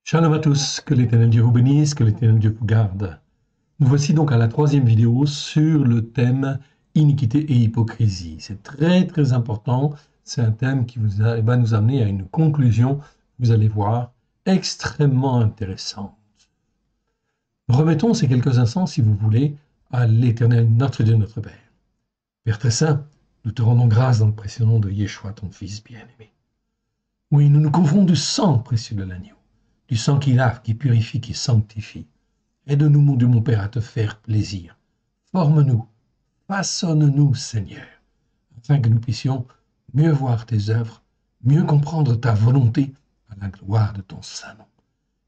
Shalom à tous, que l'Éternel Dieu vous bénisse, que l'Éternel Dieu vous garde. Nous voici donc à la troisième vidéo sur le thème iniquité et hypocrisie. C'est très important, c'est un thème qui va nous amener à une conclusion, vous allez voir, extrêmement intéressante. Remettons ces quelques instants, si vous voulez, à l'Éternel, notre Dieu, notre Père. Père très saint, nous te rendons grâce dans le précieux nom de Yeshua, ton Fils bien-aimé. Oui, nous nous couvrons du sang précieux de l'agneau, du sang qui lave, qui purifie, qui sanctifie. Aide-nous, mon Dieu, mon Père, à te faire plaisir. Forme-nous, façonne-nous, Seigneur, afin que nous puissions mieux voir tes œuvres, mieux comprendre ta volonté à la gloire de ton saint nom,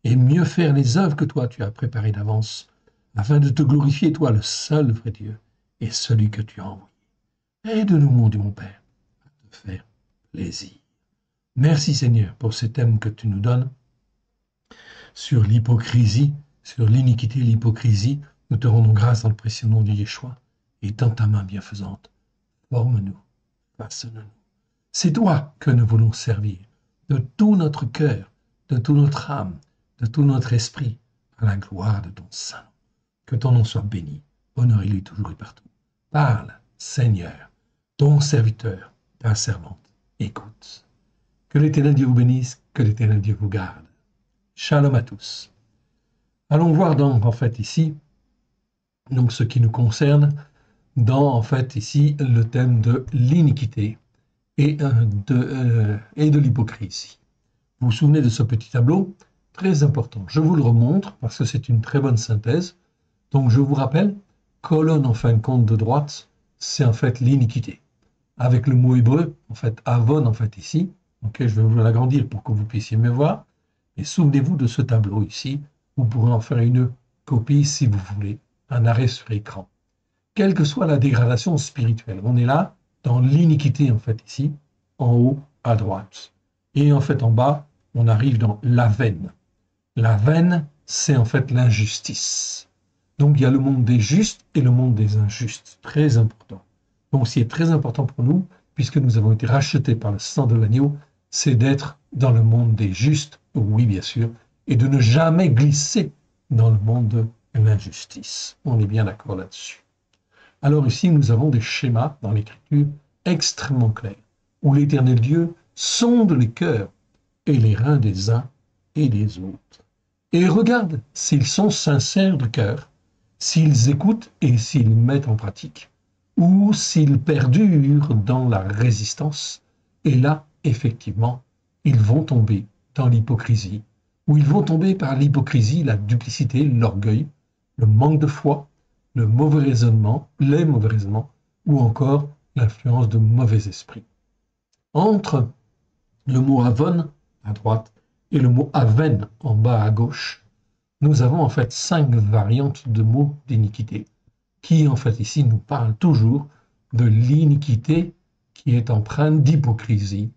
et mieux faire les œuvres que toi tu as préparées d'avance, afin de te glorifier, toi, le seul vrai Dieu, et celui que tu as envoyé. Aide-nous, mon Dieu, mon Père, à te faire plaisir. Merci, Seigneur, pour ce thème que tu nous donnes sur l'hypocrisie, sur l'iniquité et l'hypocrisie. Nous te rendons grâce dans le précieux nom de Yeshua, et dans ta main bienfaisante, forme-nous, façonne-nous. C'est toi que nous voulons servir, de tout notre cœur, de toute notre âme, de tout notre esprit, à la gloire de ton Saint. Que ton nom soit béni, honoré-lui toujours et partout. Parle, Seigneur, ton serviteur, ta servante, écoute. Que l'Éternel Dieu vous bénisse, que l'Éternel Dieu vous garde. Shalom à tous. Allons voir donc, en fait, ici, donc ce qui nous concerne, dans, en fait, ici, le thème de l'iniquité et de l'hypocrisie. Vous vous souvenez de ce petit tableau? Très important. Je vous le remontre parce que c'est une très bonne synthèse. Donc, je vous rappelle, colonne, en fin de compte, de droite, c'est en fait l'iniquité. Avec le mot hébreu, en fait, avon, en fait, ici. Ok, je vais vous l'agrandir pour que vous puissiez mieux voir. Et souvenez-vous de ce tableau ici. Vous pourrez en faire une copie si vous voulez, un arrêt sur écran. Quelle que soit la dégradation spirituelle, on est là dans l'iniquité en fait ici, en haut à droite. Et en fait en bas, on arrive dans la veine. La veine, c'est en fait l'injustice. Donc il y a le monde des justes et le monde des injustes. Très important. Donc ce qui est très important pour nous, puisque nous avons été rachetés par le sang de l'agneau, c'est d'être dans le monde des justes, oui bien sûr, et de ne jamais glisser dans le monde de l'injustice. On est bien d'accord là-dessus. Alors ici, nous avons des schémas dans l'Écriture extrêmement clairs, où l'Éternel Dieu sonde les cœurs et les reins des uns et des autres. Et regarde s'ils sont sincères de cœur, s'ils écoutent et s'ils mettent en pratique, ou s'ils perdurent dans la résistance. Et là, effectivement, ils vont tomber dans l'hypocrisie, où ils vont tomber par l'hypocrisie, la duplicité, l'orgueil, le manque de foi, le mauvais raisonnement, les mauvais raisonnements, ou encore l'influence de mauvais esprits. Entre le mot avon à droite et le mot aven en bas à gauche, nous avons en fait 5 variantes de mots d'iniquité, qui en fait ici nous parlent toujours de l'iniquité qui est empreinte d'hypocrisie,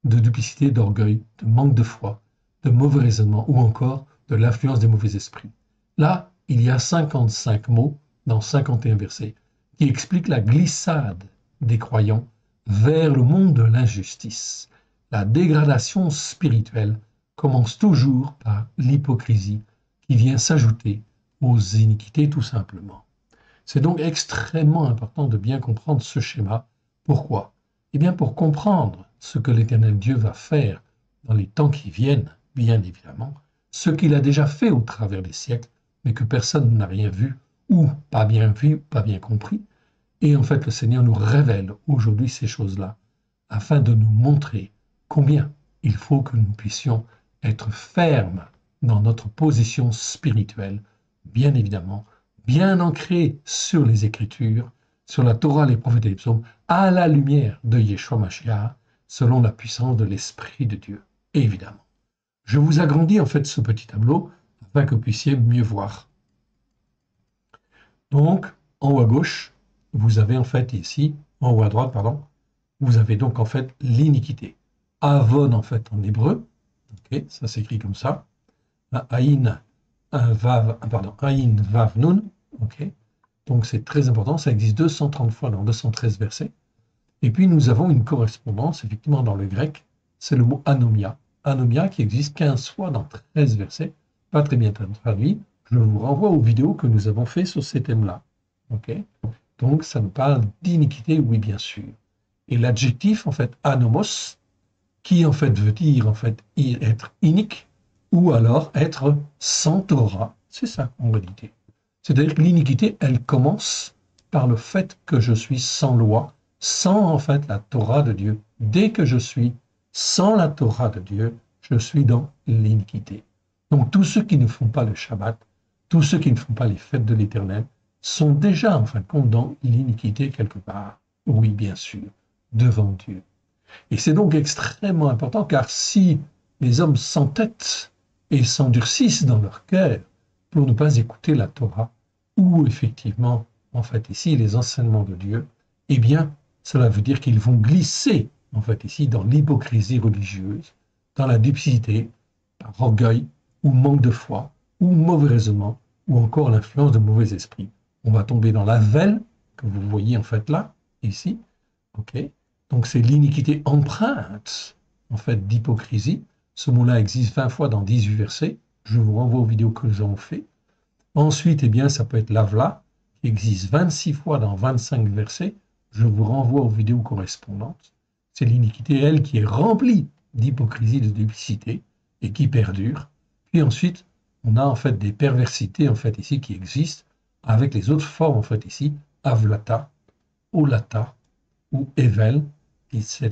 de duplicité, d'orgueil, de manque de foi, de mauvais raisonnement ou encore de l'influence des mauvais esprits. Là, il y a 55 mots dans 51 versets qui expliquent la glissade des croyants vers le monde de l'injustice. La dégradation spirituelle commence toujours par l'hypocrisie qui vient s'ajouter aux iniquités tout simplement. C'est donc extrêmement important de bien comprendre ce schéma. Pourquoi? Eh bien pour comprendre ce que l'Éternel Dieu va faire dans les temps qui viennent, bien évidemment, ce qu'il a déjà fait au travers des siècles, mais que personne n'a rien vu, ou pas bien vu, pas bien compris. Et en fait, le Seigneur nous révèle aujourd'hui ces choses-là, afin de nous montrer combien il faut que nous puissions être fermes dans notre position spirituelle, bien évidemment, bien ancrés sur les Écritures, sur la Torah, les prophètes et les psaumes, à la lumière de Yeshua Mashiach, selon la puissance de l'Esprit de Dieu, évidemment. Je vous agrandis en fait ce petit tableau afin que vous puissiez mieux voir. Donc, en haut à gauche, vous avez en fait ici, en haut à droite, pardon, vous avez donc en fait l'iniquité. Avon en fait en hébreu, okay, ça s'écrit comme ça. Aïn, vav, pardon, Aïn, vav, nun, ok. Donc c'est très important, ça existe 230 fois dans 213 versets. Et puis nous avons une correspondance, effectivement dans le grec, c'est le mot anomia. anomia qui existe 15 fois dans 13 versets, pas très bien traduit. Je vous renvoie aux vidéos que nous avons fait sur ces thèmes-là. Okay, donc, ça nous parle d'iniquité, oui, bien sûr. Et l'adjectif, en fait, anomos, qui en fait veut dire en fait être inique ou alors être sans Torah. C'est ça en réalité. C'est-à-dire que l'iniquité, elle commence par le fait que je suis sans loi, sans en fait la Torah de Dieu. Dès que je suis sans la Torah de Dieu, je suis dans l'iniquité. Donc tous ceux qui ne font pas le Shabbat, tous ceux qui ne font pas les fêtes de l'Éternel, sont déjà en fin de compte dans l'iniquité quelque part. Oui, bien sûr, devant Dieu. Et c'est donc extrêmement important, car si les hommes s'entêtent et s'endurcissent dans leur cœur pour ne pas écouter la Torah, ou effectivement, en fait, ici, les enseignements de Dieu, eh bien, cela veut dire qu'ils vont glisser, en fait, ici, dans l'hypocrisie religieuse, dans la duplicité, par orgueil, ou manque de foi, ou mauvais raisonnement, ou encore l'influence de mauvais esprits. On va tomber dans la veine, que vous voyez en fait là, ici, ok. Donc c'est l'iniquité empreinte, en fait, d'hypocrisie. Ce mot-là existe 20 fois dans 18 versets. Je vous renvoie aux vidéos que nous avons fait. Ensuite, eh bien, ça peut être l'avla, qui existe 26 fois dans 25 versets. Je vous renvoie aux vidéos correspondantes. C'est l'iniquité, elle, qui est remplie d'hypocrisie, de duplicité, et qui perdure. Puis ensuite, on a en fait des perversités, en fait, ici, qui existent, avec les autres formes, en fait, ici, avlata, olata, ou Evel, etc.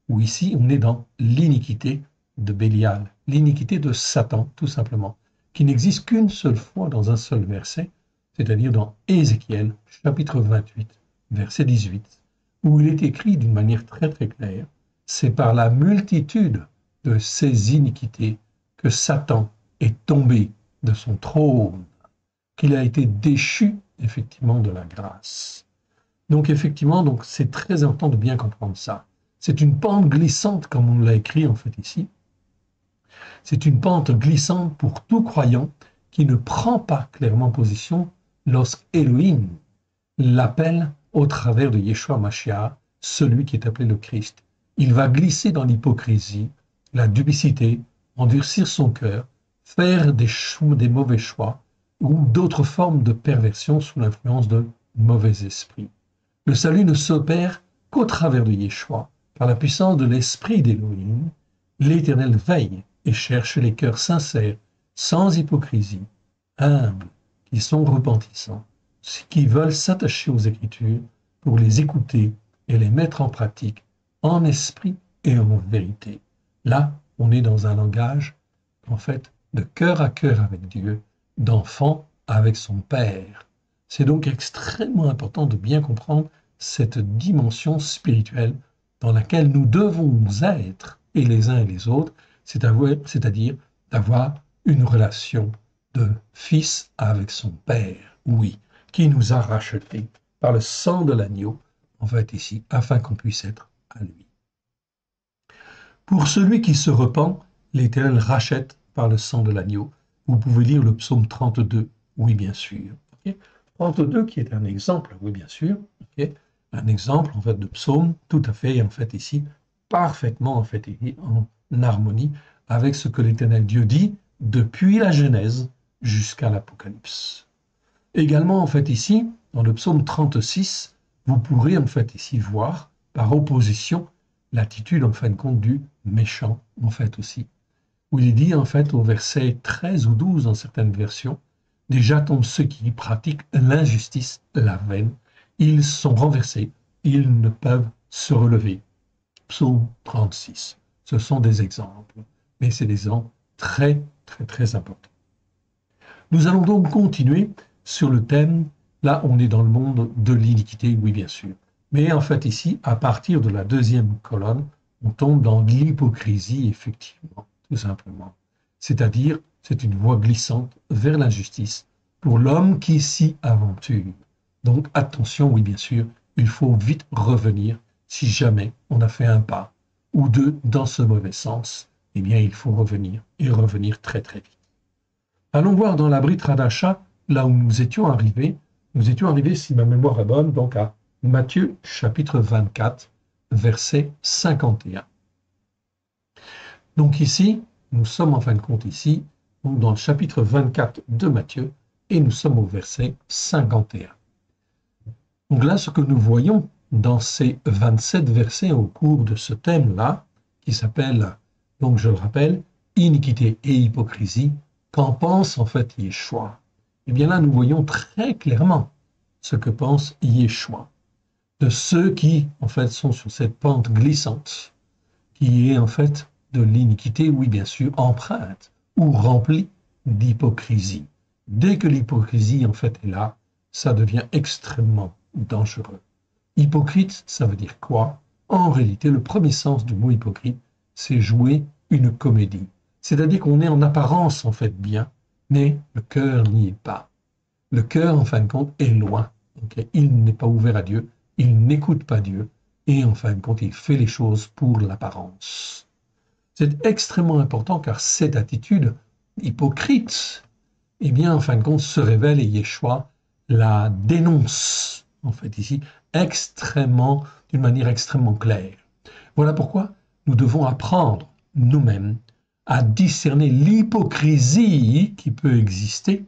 Où ici, on est dans l'iniquité de Bélial, l'iniquité de Satan, tout simplement, qui n'existe qu'une seule fois dans un seul verset, c'est-à-dire dans Ézéchiel, chapitre 28, verset 18, où il est écrit d'une manière très très claire, c'est par la multitude de ces iniquités que Satan est tombé de son trône, qu'il a été déchu effectivement de la grâce. Donc effectivement, donc c'est très important de bien comprendre ça. C'est une pente glissante, comme on l'a écrit en fait ici. C'est une pente glissante pour tout croyant qui ne prend pas clairement position lorsqu'Élohim l'appelle au travers de Yeshua Mashiach, celui qui est appelé le Christ. Il va glisser dans l'hypocrisie, la duplicité, endurcir son cœur, faire des mauvais choix ou d'autres formes de perversion sous l'influence de mauvais esprits. Le salut ne s'opère qu'au travers de Yeshua, par la puissance de l'esprit d'Élohim. L'Éternel veille et cherche les cœurs sincères, sans hypocrisie, humbles, qui sont repentissants, qui veulent s'attacher aux Écritures pour les écouter et les mettre en pratique, en esprit et en vérité. Là, on est dans un langage, en fait, de cœur à cœur avec Dieu, d'enfant avec son Père. C'est donc extrêmement important de bien comprendre cette dimension spirituelle dans laquelle nous devons être, et les uns et les autres, c'est-à-dire d'avoir une relation de fils avec son Père, oui, qui nous a rachetés par le sang de l'agneau, en fait ici, afin qu'on puisse être à lui. Pour celui qui se repent, l'Éternel rachète par le sang de l'agneau. Vous pouvez lire le psaume 32, oui bien sûr. Okay, 32 qui est un exemple, oui bien sûr, okay, un exemple en fait de psaume tout à fait en fait ici parfaitement en fait en harmonie avec ce que l'Éternel Dieu dit depuis la Genèse jusqu'à l'Apocalypse. Également en fait ici dans le psaume 36, vous pourrez en fait ici voir par opposition l'attitude en fin de compte du méchant en fait aussi, où il est dit en fait au verset 13 ou 12 dans certaines versions, déjà tombent ceux qui pratiquent l'injustice, la veine, ils sont renversés, ils ne peuvent se relever. Psaume 36. Ce sont des exemples, mais c'est des exemples très, très, très importants. Nous allons donc continuer sur le thème, là on est dans le monde de l'iniquité, oui bien sûr, mais en fait ici, à partir de la deuxième colonne, on tombe dans l'hypocrisie, effectivement, tout simplement. C'est-à-dire, c'est une voie glissante vers l'injustice pour l'homme qui s'y aventure. Donc attention, oui bien sûr, il faut vite revenir si jamais on a fait un pas ou deux dans ce mauvais sens, eh bien il faut revenir et revenir très très vite. Allons voir dans la Brit Hadasha, là où nous étions arrivés, si ma mémoire est bonne, donc à Matthieu chapitre 24, verset 51. Donc ici, nous sommes en fin de compte ici, donc dans le chapitre 24 de Matthieu, et nous sommes au verset 51. Donc là, ce que nous voyons dans ces 27 versets au cours de ce thème-là, qui s'appelle, donc je le rappelle, iniquité et hypocrisie, qu'en pense en fait Yeshua? Eh bien là, nous voyons très clairement ce que pense Yeshua de ceux qui, en fait, sont sur cette pente glissante, qui est en fait de l'iniquité, oui, bien sûr, empreinte ou remplie d'hypocrisie. Dès que l'hypocrisie, en fait, est là, ça devient extrêmement dangereux. Hypocrite, ça veut dire quoi? En réalité, le premier sens du mot hypocrite, c'est jouer une comédie. C'est-à-dire qu'on est en apparence, en fait, bien, mais le cœur n'y est pas. Le cœur, en fin de compte, est loin. Okay? Il n'est pas ouvert à Dieu, il n'écoute pas Dieu, et en fin de compte, il fait les choses pour l'apparence. C'est extrêmement important car cette attitude hypocrite, eh bien, en fin de compte, se révèle et Yeshua la dénonce, en fait, ici, d'une manière extrêmement claire. Voilà pourquoi nous devons apprendre nous-mêmes à discerner l'hypocrisie qui peut exister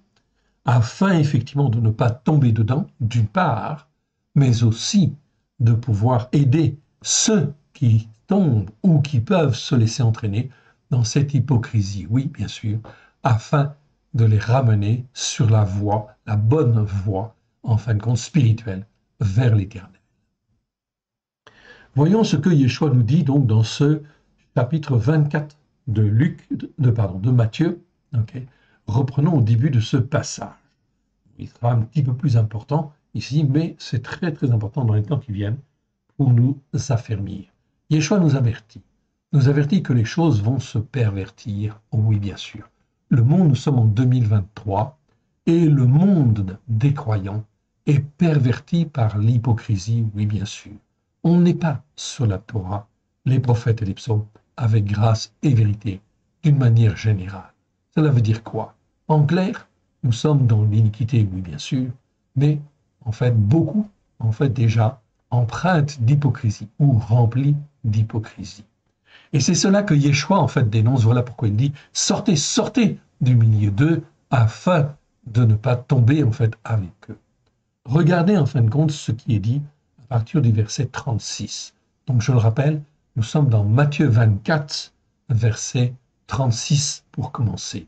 afin effectivement de ne pas tomber dedans, d'une part, mais aussi de pouvoir aider ceux qui tombent ou qui peuvent se laisser entraîner dans cette hypocrisie, oui, bien sûr, afin de les ramener sur la voie, la bonne voie, en fin de compte spirituelle, vers l'éternel. Voyons ce que Yeshua nous dit donc dans ce chapitre 24 de Matthieu. Okay. Reprenons au début de ce passage. Il sera un petit peu plus important ici, mais c'est très très important dans les temps qui viennent pour nous affermir. Yeshua nous avertit que les choses vont se pervertir, oui bien sûr. Le monde, nous sommes en 2023, et le monde des croyants est perverti par l'hypocrisie, oui bien sûr. On n'est pas sur la Torah, les prophètes et les psaumes, avec grâce et vérité, d'une manière générale. Cela veut dire quoi? En clair, nous sommes dans l'iniquité, oui bien sûr, mais en fait beaucoup, en fait déjà, empreintes d'hypocrisie ou remplies d'hypocrisie. Et c'est cela que Yeshua en fait dénonce. Voilà pourquoi il dit sortez, sortez du milieu d'eux afin de ne pas tomber en fait avec eux. Regardez en fin de compte ce qui est dit à partir du verset 36. Donc je le rappelle, nous sommes dans Matthieu 24, verset 36 pour commencer.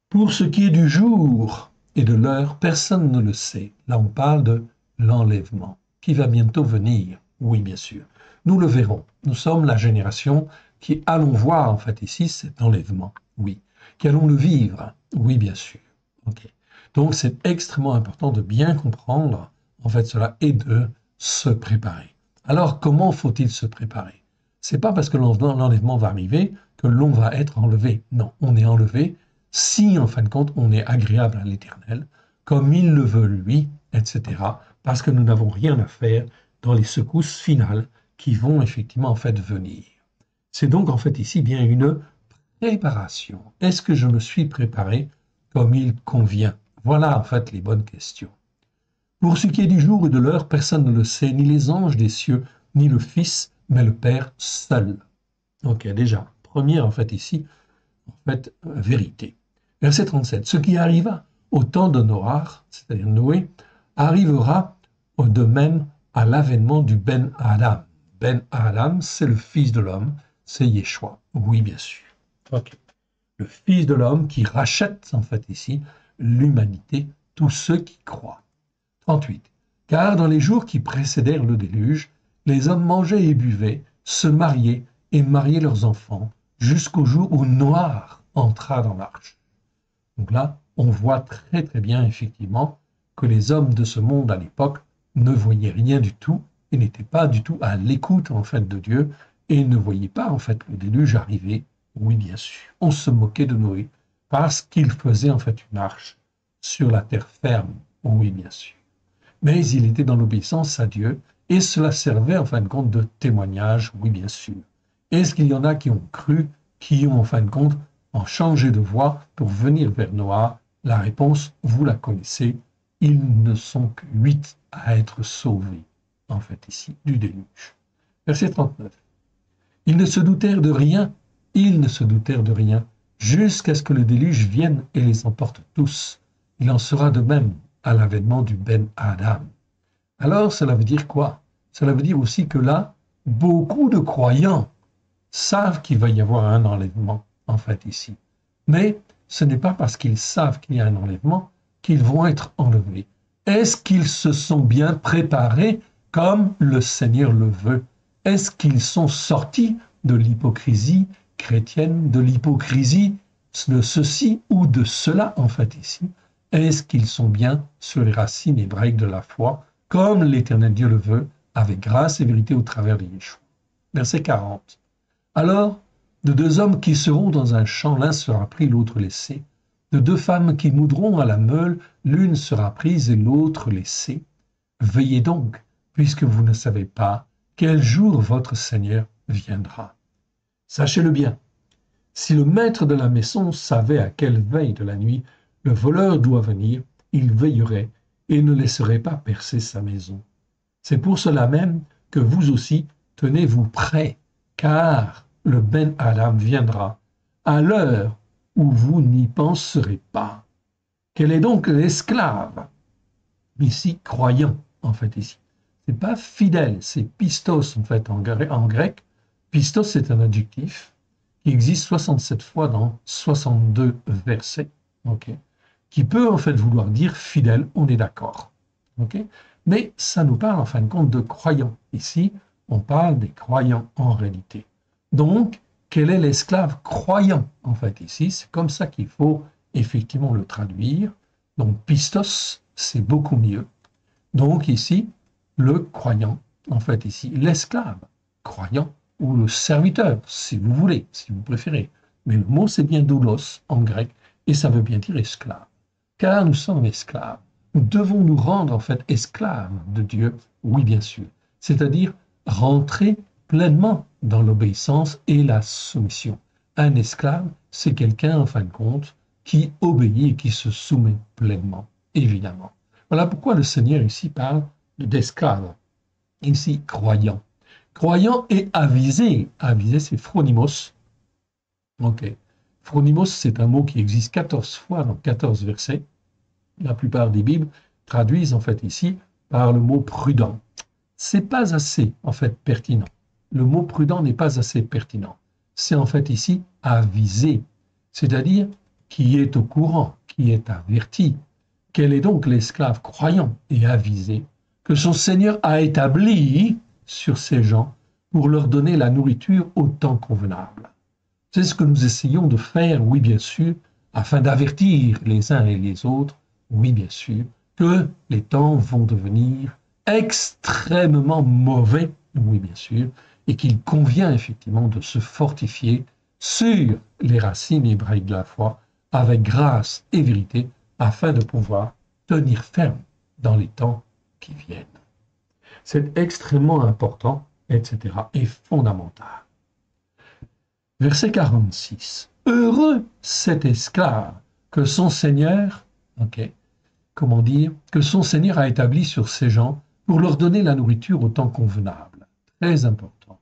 Pour ce qui est du jour et de l'heure, personne ne le sait. Là, on parle de l'enlèvement, qui va bientôt venir. Oui, bien sûr. Nous le verrons. Nous sommes la génération qui allons voir, en fait, ici, cet enlèvement. Oui. Qui allons le vivre. Oui, bien sûr. OK. Donc, c'est extrêmement important de bien comprendre, en fait, cela et de se préparer. Alors, comment faut-il se préparer? C'est pas parce que l'enlèvement va arriver que l'on va être enlevé. Non, on est enlevé si, en fin de compte, on est agréable à l'Éternel, comme il le veut lui, etc., parce que nous n'avons rien à faire dans les secousses finales qui vont effectivement, en fait, venir. C'est donc, en fait, ici, bien une préparation. Est-ce que je me suis préparé comme il convient? Voilà, en fait, les bonnes questions. Pour ce qui est du jour et de l'heure, personne ne le sait, ni les anges des cieux, ni le Fils, mais le Père seul. Ok, déjà, première, en fait, ici, en fait, vérité. Verset 37. Ce qui arriva au temps de Noach, c'est-à-dire Noé, arrivera de même à l'avènement du Ben Adam. Ben Adam, c'est le Fils de l'homme, c'est Yeshua. Oui, bien sûr. Okay. Le Fils de l'homme qui rachète, en fait, ici, l'humanité, tous ceux qui croient. 38. Car dans les jours qui précédèrent le déluge, les hommes mangeaient et buvaient, se mariaient et mariaient leurs enfants, jusqu'au jour où Noach entra dans l'arche. Donc là, on voit très très bien effectivement que les hommes de ce monde à l'époque ne voyaient rien du tout et n'étaient pas du tout à l'écoute en fait de Dieu et ne voyaient pas en fait le déluge arriver. Oui, bien sûr. On se moquait de Noé parce qu'il faisait en fait une arche sur la terre ferme. Oui, bien sûr. Mais il était dans l'obéissance à Dieu et cela servait en fin de compte de témoignage. Oui, bien sûr. Est-ce qu'il y en a qui ont cru, qui ont en fin de compte en changé de voie pour venir vers Noah? La réponse, vous la connaissez, ils ne sont que 8 à être sauvés, en fait ici, du déluge. Verset 39. Ils ne se doutèrent de rien, ils ne se doutèrent de rien, jusqu'à ce que le déluge vienne et les emporte tous. Il en sera de même à l'avènement du Ben Adam. Alors, cela veut dire quoi? Cela veut dire aussi que là, beaucoup de croyants savent qu'il va y avoir un enlèvement, en fait, ici. Mais ce n'est pas parce qu'ils savent qu'il y a un enlèvement qu'ils vont être enlevés. Est-ce qu'ils se sont bien préparés comme le Seigneur le veut? Est-ce qu'ils sont sortis de l'hypocrisie chrétienne, de l'hypocrisie de ceci ou de cela, en fait, ici? Est-ce qu'ils sont bien sur les racines hébraïques de la foi, comme l'Éternel Dieu le veut, avec grâce et vérité au travers de Yeshua? Verset 40. Alors, de deux hommes qui seront dans un champ, l'un sera pris, l'autre laissé. De deux femmes qui moudront à la meule, l'une sera prise et l'autre laissée. Veillez donc, puisque vous ne savez pas quel jour votre Seigneur viendra. Sachez-le bien, si le maître de la maison savait à quelle veille de la nuit le voleur doit venir, il veillerait et ne laisserait pas percer sa maison. C'est pour cela même que vous aussi, tenez-vous prêts, car le Ben Adam viendra à l'heure où vous n'y penserez pas. Quel est donc l'esclave? Ici, croyant, en fait, ici. C'est pas fidèle, c'est pistos, en fait, en grec. Pistos, c'est un adjectif qui existe 67 fois dans 62 versets, ok, qui peut, en fait, vouloir dire fidèle, on est d'accord, ok. Mais ça nous parle, en fin de compte, de croyants. Ici, on parle des croyants en réalité. Donc, quel est l'esclave croyant? En fait, ici, c'est comme ça qu'il faut effectivement le traduire. Donc, pistos, c'est beaucoup mieux. Donc, ici, le croyant, en fait, ici, l'esclave croyant, ou le serviteur, si vous voulez, si vous préférez. Mais le mot, c'est bien doulos en grec, et ça veut bien dire esclave. Car nous sommes esclaves. Nous devons nous rendre, en fait, esclaves de Dieu, oui, bien sûr. C'est-à-dire rentrer pleinement dans l'obéissance et la soumission. Un esclave, c'est quelqu'un, en fin de compte, qui obéit et qui se soumet pleinement, évidemment. Voilà pourquoi le Seigneur ici parle d'esclave, ici croyant. Croyant et avisé. Avisé, c'est phronimos. Ok. Phronimos, c'est un mot qui existe 14 fois dans 14 versets. La plupart des Bibles traduisent en fait ici par le mot prudent. C'est pas assez en fait pertinent. Le mot prudent n'est pas assez pertinent. C'est en fait ici avisé, c'est-à-dire qui est au courant, qui est averti. Quel est donc l'esclave croyant et avisé que son Seigneur a établi sur ces gens pour leur donner la nourriture au temps convenable? C'est ce que nous essayons de faire, oui bien sûr, afin d'avertir les uns et les autres, oui bien sûr, que les temps vont devenir extrêmement mauvais, oui bien sûr, et qu'il convient effectivement de se fortifier sur les racines hébraïques de la foi avec grâce et vérité afin de pouvoir tenir ferme dans les temps qui viennent. C'est extrêmement important, etc., et fondamental. Verset 46. Heureux cet esclave que son Seigneur, ok, comment dire, que son Seigneur a établi sur ces gens pour leur donner la nourriture au temps convenable. Très important.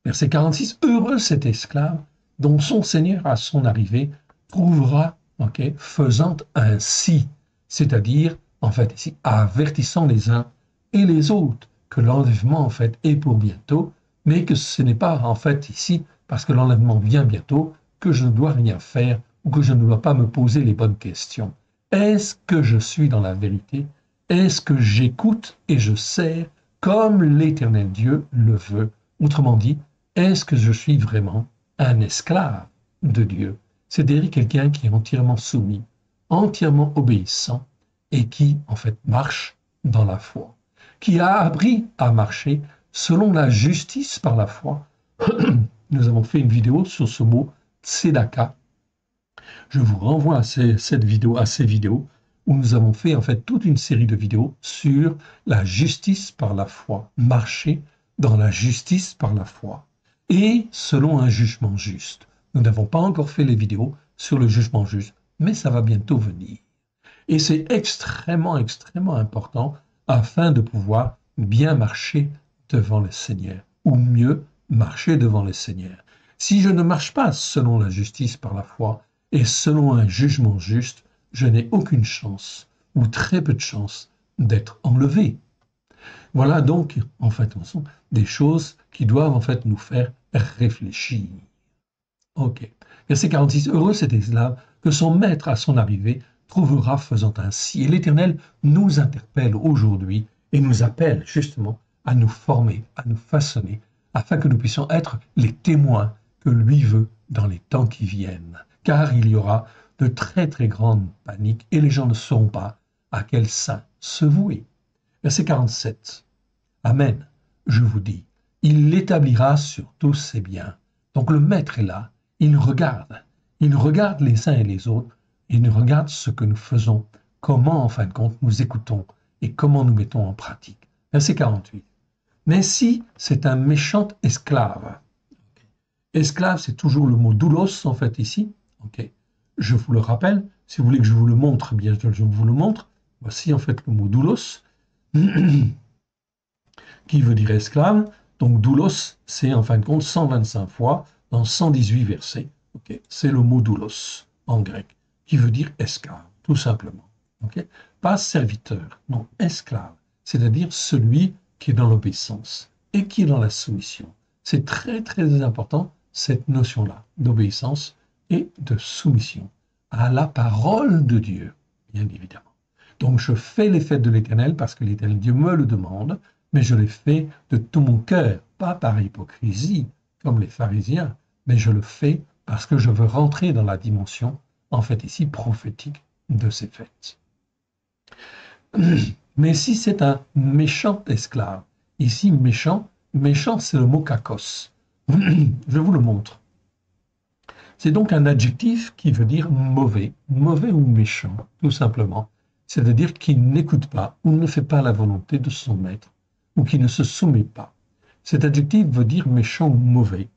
Verset 46. Heureux cet esclave dont son Seigneur à son arrivée trouvera, ok, faisant ainsi, c'est-à-dire, en fait, ici, avertissant les uns et les autres que l'enlèvement, en fait, est pour bientôt, mais que ce n'est pas, en fait, ici, parce que l'enlèvement vient bientôt, que je ne dois rien faire ou que je ne dois pas me poser les bonnes questions. Est-ce que je suis dans la vérité? Est-ce que j'écoute et je sers comme l'Éternel Dieu le veut? Autrement dit, est-ce que je suis vraiment un esclave de Dieu? C'est-à-dire quelqu'un qui est entièrement soumis, entièrement obéissant et qui, en fait, marche dans la foi, qui a appris à marcher selon la justice par la foi. Nous avons fait une vidéo sur ce mot tzedaka. Je vous renvoie à ces vidéos où nous avons fait en fait toute une série de vidéos sur la justice par la foi, marcher dans la justice par la foi et selon un jugement juste. Nous n'avons pas encore fait les vidéos sur le jugement juste, mais ça va bientôt venir. Et c'est extrêmement, extrêmement important afin de pouvoir bien marcher devant le Seigneur, ou mieux, marcher devant le Seigneur. Si je ne marche pas selon la justice par la foi et selon un jugement juste, je n'ai aucune chance ou très peu de chance d'être enlevé. Voilà donc, en fait, des choses qui doivent en fait nous faire réfléchir. Ok. Verset 46. Heureux cet esclave que son maître à son arrivée trouvera faisant ainsi. Et l'Éternel nous interpelle aujourd'hui et nous appelle justement à nous former, à nous façonner, afin que nous puissions être les témoins que lui veut dans les temps qui viennent. Car il y aura de très très grandes paniques et les gens ne sauront pas à quel saint se vouer. Verset 47. Amen. Je vous dis, il l'établira sur tous ses biens. Donc le maître est là, il regarde les uns et les autres, il regarde ce que nous faisons, comment en fin de compte nous écoutons et comment nous mettons en pratique. Verset 48. Mais si c'est un méchant esclave, esclave c'est toujours le mot doulos en fait ici, ok. Je vous le rappelle, si vous voulez que je vous le montre, bien je vous le montre, voici en fait le mot doulos, qui veut dire esclave. Donc doulos, c'est en fin de compte 125 fois dans 118 versets. Okay. C'est le mot doulos en grec, qui veut dire esclave, tout simplement. Okay. Pas serviteur, non, esclave, c'est-à-dire celui qui est dans l'obéissance et qui est dans la soumission. C'est très très important, cette notion-là, d'obéissance et de soumission à la parole de Dieu, bien évidemment. Donc je fais les fêtes de l'Éternel parce que l'Éternel Dieu me le demande, mais je les fais de tout mon cœur, pas par hypocrisie, comme les pharisiens, mais je le fais parce que je veux rentrer dans la dimension, en fait ici, prophétique de ces fêtes. Mais si c'est un méchant esclave, ici méchant c'est le mot kakos. Je vous le montre. C'est donc un adjectif qui veut dire mauvais ou méchant, tout simplement. C'est-à-dire qui n'écoute pas ou ne fait pas la volonté de son maître, ou qui ne se soumet pas. Cet adjectif veut dire méchant ou mauvais.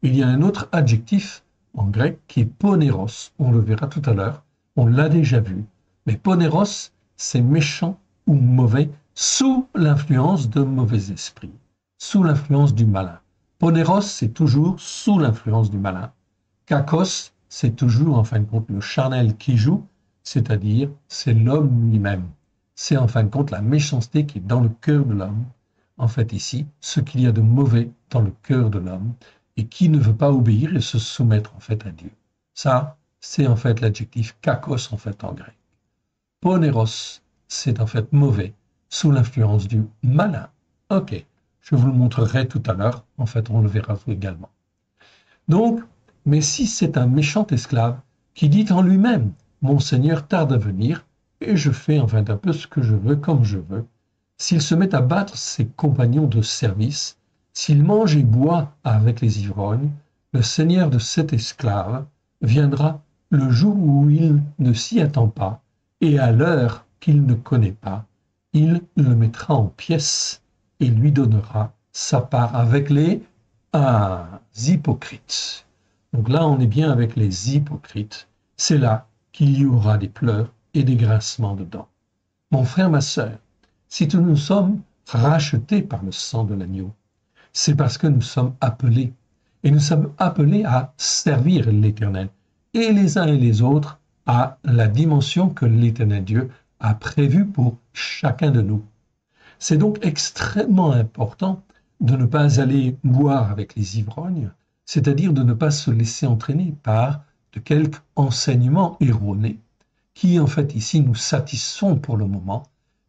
Il y a un autre adjectif en grec qui est poneros, on le verra tout à l'heure, on l'a déjà vu, mais poneros, c'est méchant ou mauvais sous l'influence de mauvais esprits, sous l'influence du malin. Poneros, c'est toujours sous l'influence du malin. Kakos, c'est toujours en fin de compte le charnel qui joue, c'est-à-dire c'est l'homme lui-même. C'est en fin de compte la méchanceté qui est dans le cœur de l'homme. En fait ici, ce qu'il y a de mauvais dans le cœur de l'homme et qui ne veut pas obéir et se soumettre en fait à Dieu. Ça, c'est en fait l'adjectif kakos en fait en grec. Poneros, c'est en fait mauvais sous l'influence du malin. Ok, je vous le montrerai tout à l'heure. En fait, on le verra également. Donc, mais si c'est un méchant esclave qui dit en lui-même, mon Seigneur tarde à venir, et je fais en fait un peu ce que je veux, comme je veux, s'il se met à battre ses compagnons de service, s'il mange et boit avec les ivrognes, le Seigneur de cet esclave viendra le jour où il ne s'y attend pas, et à l'heure qu'il ne connaît pas, il le mettra en pièces et lui donnera sa part avec les hypocrites. Donc là, on est bien avec les hypocrites. C'est là qu'il y aura des pleurs et des grincements de dents. Mon frère, ma sœur, si nous sommes rachetés par le sang de l'agneau, c'est parce que nous sommes appelés. Et nous sommes appelés à servir l'Éternel. Et les uns et les autres à la dimension que l'Éternel Dieu a prévue pour chacun de nous. C'est donc extrêmement important de ne pas aller boire avec les ivrognes, c'est-à-dire de ne pas se laisser entraîner par de quelques enseignements erronés qui, en fait, ici, nous satisfont pour le moment,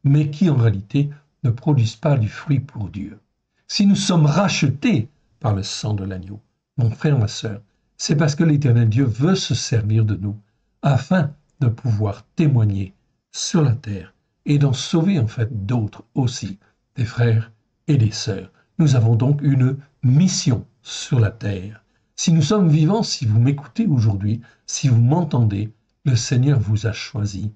mais qui, en réalité, ne produisent pas du fruit pour Dieu. Si nous sommes rachetés par le sang de l'agneau, mon frère, ma sœur, c'est parce que l'Éternel Dieu veut se servir de nous afin de pouvoir témoigner sur la terre et d'en sauver, en fait, d'autres aussi, des frères et des sœurs. Nous avons donc une mission sur la terre. Si nous sommes vivants, si vous m'écoutez aujourd'hui, si vous m'entendez, le Seigneur vous a choisi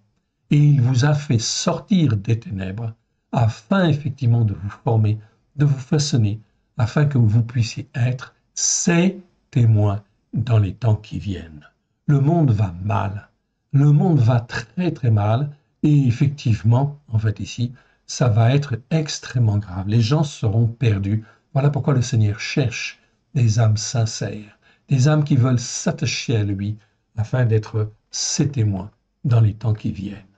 et il vous a fait sortir des ténèbres afin effectivement de vous former, de vous façonner, afin que vous puissiez être ses témoins dans les temps qui viennent. Le monde va mal, le monde va très très mal et effectivement, en fait ici, ça va être extrêmement grave. Les gens seront perdus. Voilà pourquoi le Seigneur cherche des âmes sincères, des âmes qui veulent s'attacher à lui afin d'être ses témoins dans les temps qui viennent.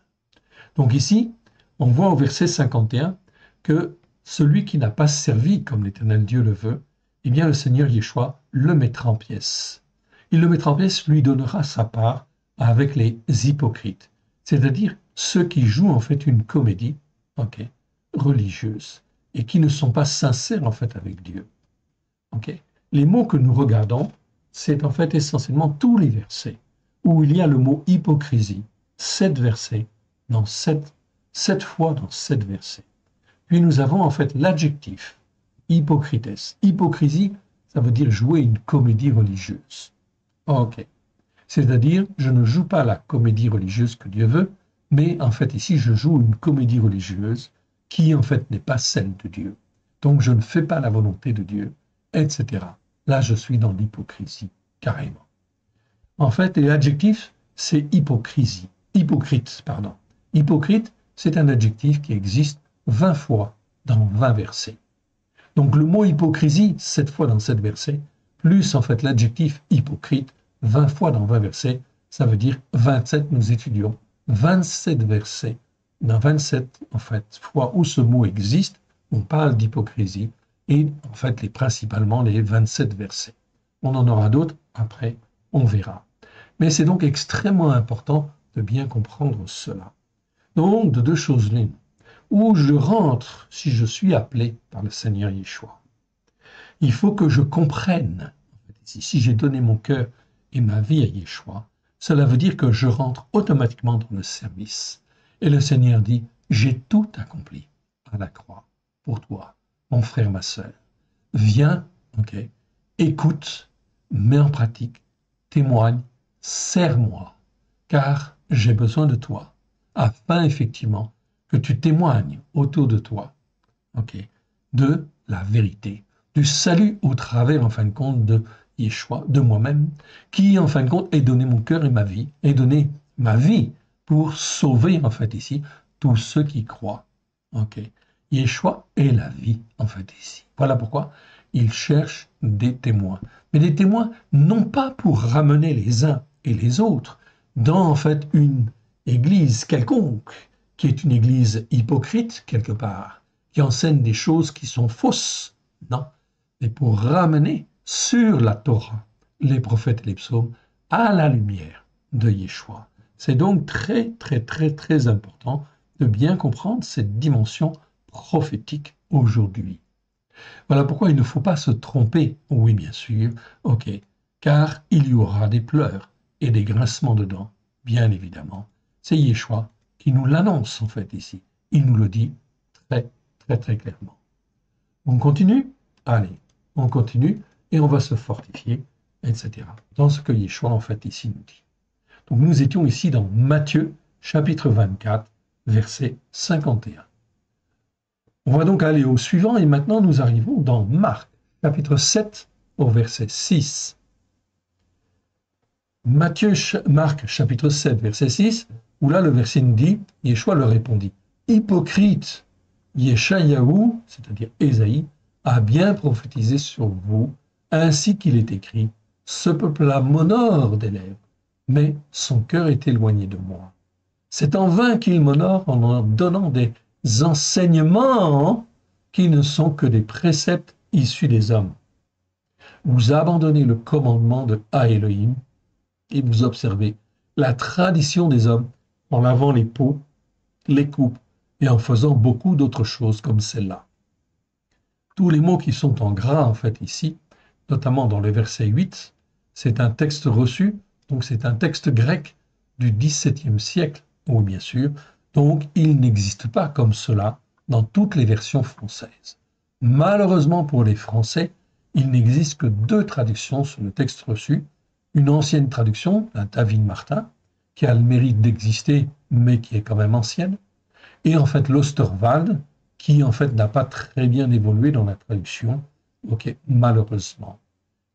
Donc ici, on voit au verset 51 que celui qui n'a pas servi comme l'Éternel Dieu le veut, eh bien le Seigneur Yeshua le mettra en pièces. Il le mettra en pièces, lui donnera sa part avec les hypocrites, c'est-à-dire ceux qui jouent en fait une comédie religieuse et qui ne sont pas sincères en fait avec Dieu. Les mots que nous regardons, c'est en fait essentiellement tous les versets où il y a le mot hypocrisie, 7 versets, dans 7 fois dans 7 versets. Puis nous avons en fait l'adjectif hypocrites. Hypocrisie, ça veut dire jouer une comédie religieuse. C'est-à-dire, je ne joue pas la comédie religieuse que Dieu veut, mais en fait ici, je joue une comédie religieuse qui en fait n'est pas celle de Dieu. Donc je ne fais pas la volonté de Dieu, etc. Là, je suis dans l'hypocrisie, carrément. En fait, l'adjectif, c'est hypocrisie. Hypocrite, pardon. Hypocrite, c'est un adjectif qui existe 20 fois dans 20 versets. Donc le mot hypocrisie, 7 fois dans 7 versets, plus en fait l'adjectif hypocrite, 20 fois dans 20 versets, ça veut dire 27, nous étudions 27 versets. Dans 27 en fait, fois où ce mot existe, on parle d'hypocrisie, et en fait principalement les 27 versets. On en aura d'autres, après on verra. Mais c'est donc extrêmement important de bien comprendre cela. Donc de deux choses l'une, où je rentre si je suis appelé par le Seigneur Yeshua. Il faut que je comprenne, si j'ai donné mon cœur et ma vie à Yeshua, cela veut dire que je rentre automatiquement dans le service. Et le Seigneur dit, j'ai tout accompli à la croix pour toi, mon frère, ma sœur. Viens, écoute, mets en pratique, témoigne, sers-moi, car j'ai besoin de toi, afin effectivement que tu témoignes autour de toi, de la vérité, du salut au travers, en fin de compte, de Yeshua, de moi-même, qui, en fin de compte, ait donné mon cœur et ma vie, ait donné ma vie pour sauver, en fait, ici, tous ceux qui croient. Yeshua est la vie, en fait, ici. Voilà pourquoi il cherche des témoins. Mais des témoins, non pas pour ramener les uns et les autres dans, en fait, une église quelconque, qui est une église hypocrite, quelque part, qui enseigne des choses qui sont fausses. Non, mais pour ramener sur la Torah, les prophètes et les psaumes, à la lumière de Yeshua. C'est donc très, très, très, très important de bien comprendre cette dimension prophétique aujourd'hui. Voilà pourquoi il ne faut pas se tromper, oui bien sûr, car il y aura des pleurs et des grincements de dents, bien évidemment. C'est Yeshua qui nous l'annonce en fait ici. Il nous le dit très, très, très clairement. On continue? Allez, on continue et on va se fortifier, etc. Dans ce que Yeshua en fait ici nous dit. Donc nous étions ici dans Matthieu chapitre 24, verset 51. On va donc aller au suivant et maintenant nous arrivons dans Marc chapitre 7 au verset 6. Marc chapitre 7 verset 6, où là le verset nous dit, Yeshua leur répondit, hypocrite, Yeshayahu, c'est-à-dire Ésaïe, a bien prophétisé sur vous, ainsi qu'il est écrit, ce peuple-là m'honore des lèvres, mais son cœur est éloigné de moi. C'est en vain qu'il m'honore en donnant des enseignements qui ne sont que des préceptes issus des hommes. Vous abandonnez le commandement de Ha Elohim et vous observez la tradition des hommes en lavant les pots, les coupes et en faisant beaucoup d'autres choses comme celle-là. Tous les mots qui sont en gras en fait ici, notamment dans le verset 8, c'est un texte reçu, donc c'est un texte grec du XVIIe siècle, oui bien sûr, donc il n'existe pas comme cela dans toutes les versions françaises. Malheureusement pour les Français, il n'existe que 2 traductions sur le texte reçu, une ancienne traduction, la David Martin, qui a le mérite d'exister, mais qui est quand même ancienne, et en fait l'Osterwald, qui en fait n'a pas très bien évolué dans la traduction, malheureusement.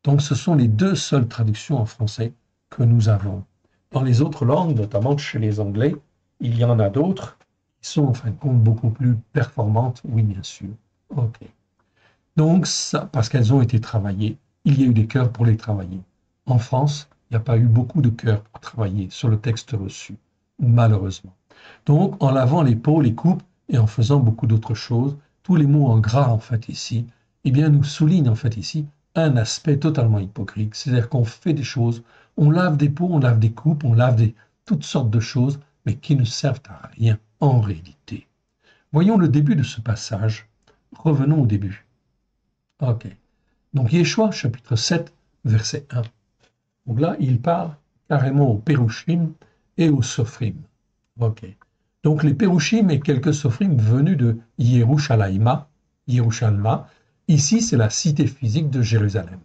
Donc ce sont les 2 seules traductions en français que nous avons. Dans les autres langues, notamment chez les Anglais, il y en a d'autres qui sont en fin de compte beaucoup plus performantes, oui bien sûr. Donc ça, parce qu'elles ont été travaillées il y a eu des cœurs pour les travailler. En France, il n'y a pas eu beaucoup de cœurs pour travailler sur le texte reçu, malheureusement. Donc, en lavant les pots, les coupes et en faisant beaucoup d'autres choses, tous les mots en gras, en fait, ici, eh bien, nous soulignent, en fait, ici, un aspect totalement hypocrite. C'est-à-dire qu'on fait des choses, on lave des pots, on lave des coupes, on lave toutes sortes de choses, mais qui ne servent à rien en réalité. Voyons le début de ce passage. Revenons au début. Ok. Donc, Yeshua, chapitre 7, verset 1. Donc là, il parle carrément aux Pérouchim et aux Sophrim. Ok. Donc les Pérouchim et quelques Sophrim venus de Yerushalayma. Ici, c'est la cité physique de Jérusalem.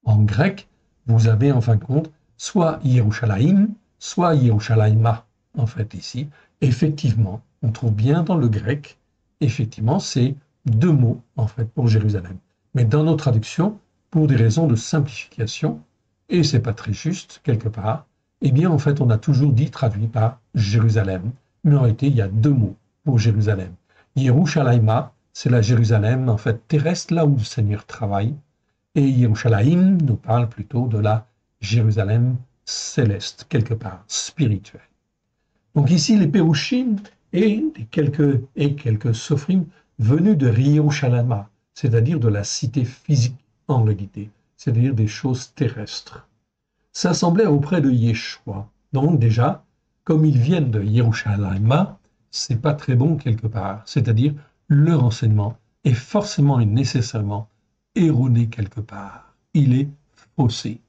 En grec, vous avez en fin de compte soit Yerushalayim, soit Yerushalayma. En fait, ici, effectivement, on trouve bien dans le grec, effectivement, c'est deux mots en fait pour Jérusalem. Mais dans nos traductions, pour des raisons de simplification, et c'est pas très juste quelque part, eh bien en fait on a toujours dit traduit par Jérusalem, mais en réalité il y a deux mots pour Jérusalem. Yerushalayma, c'est la Jérusalem en fait terrestre, là où le Seigneur travaille, et Yerushalayim nous parle plutôt de la Jérusalem céleste, quelque part, spirituelle. Donc ici les Pérouchim et quelques Sophrim venus de Yerushalayma, c'est-à-dire de la cité physique en réalité, c'est-à-dire des choses terrestres, s'assemblaient auprès de Yeshua. Donc déjà, comme ils viennent de Yerushalayma, c'est pas très bon quelque part, c'est-à-dire leur enseignement est forcément et nécessairement erroné quelque part. Il est faussé.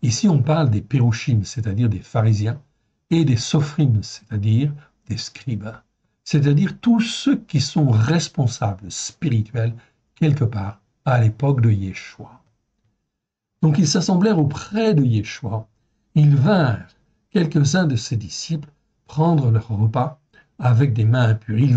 Ici, on parle des Pérouchim, c'est-à-dire des pharisiens, et des Sophrim, c'est-à-dire des scribes, c'est-à-dire tous ceux qui sont responsables spirituels quelque part à l'époque de Yeshua. Donc ils s'assemblèrent auprès de Yeshua. Ils vinrent, quelques-uns de ses disciples, prendre leur repas avec des mains impures. Ils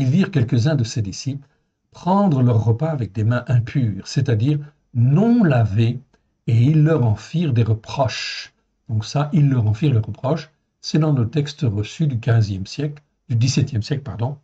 virent quelques-uns de ses disciples prendre leur repas avec des mains impures, c'est-à-dire non lavées, et ils leur en firent des reproches. Donc ça, ils leur en firent des reproches, c'est dans nos textes reçus du XVe siècle, du XVIIe siècle, pardon,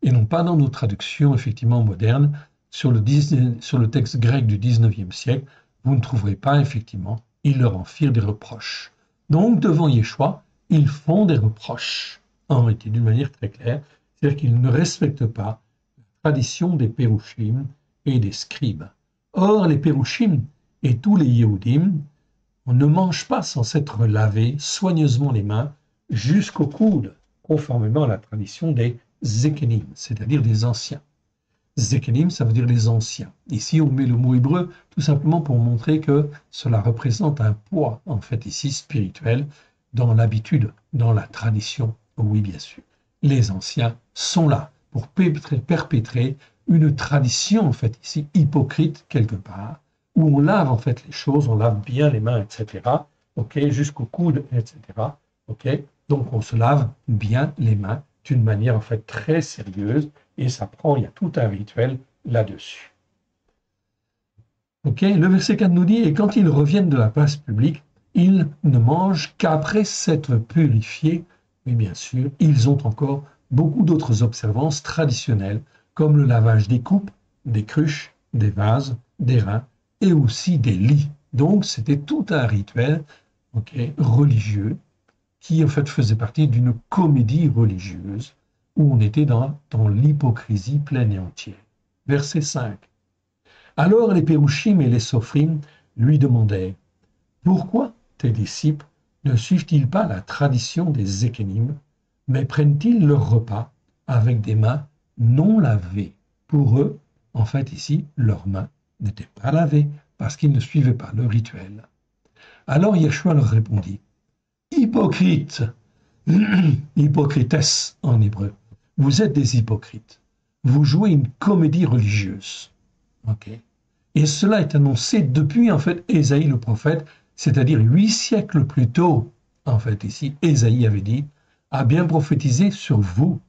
et non pas dans nos traductions effectivement modernes. Sur le texte grec du XIXe siècle, vous ne trouverez pas effectivement, ils leur en firent des reproches. Donc devant Yeshua, ils font des reproches, en réalité d'une manière très claire, c'est-à-dire qu'ils ne respectent pas la tradition des Pérouchim et des scribes. Or, les Pérouchim et tous les Yehudim, on ne mange pas sans s'être lavé soigneusement les mains jusqu'au coude, conformément à la tradition des Zekenim, c'est-à-dire des anciens. Zekenim, ça veut dire les anciens. Ici, on met le mot hébreu tout simplement pour montrer que cela représente un poids, en fait, ici, spirituel, dans l'habitude, dans la tradition. Oui, bien sûr. Les anciens sont là pour perpétrer une tradition, en fait, ici, hypocrite, quelque part, où on lave, en fait, les choses, on lave bien les mains, etc., ok, jusqu'au coude, etc., ok. Donc, on se lave bien les mains d'une manière, en fait, très sérieuse, et il y a tout un rituel là-dessus. Ok, le verset 4 nous dit, et quand ils reviennent de la place publique, ils ne mangent qu'après s'être purifiés, mais bien sûr, ils ont encore beaucoup d'autres observances traditionnelles, comme le lavage des coupes, des cruches, des vases, des reins, et aussi des lits. Donc, c'était tout un rituel, ok, religieux, qui en fait faisait partie d'une comédie religieuse, où on était dans l'hypocrisie pleine et entière. Verset 5. Alors les Pérouchim et les Sophrim lui demandaient, « Pourquoi tes disciples ne suivent-ils pas la tradition des Zékénim, mais prennent-ils leur repas avec des mains non lavées ?» Pour eux, en fait ici, leurs mains n'étaient pas lavées, parce qu'ils ne suivaient pas le rituel. Alors Yeshua leur répondit, « Hypocrite !» Hypocrites en hébreu. Vous êtes des hypocrites. Vous jouez une comédie religieuse. Okay. Et cela est annoncé depuis, en fait, Ésaïe le prophète, c'est-à-dire 8 siècles plus tôt. En fait, ici, Ésaïe avait dit, a bien prophétisé sur vous,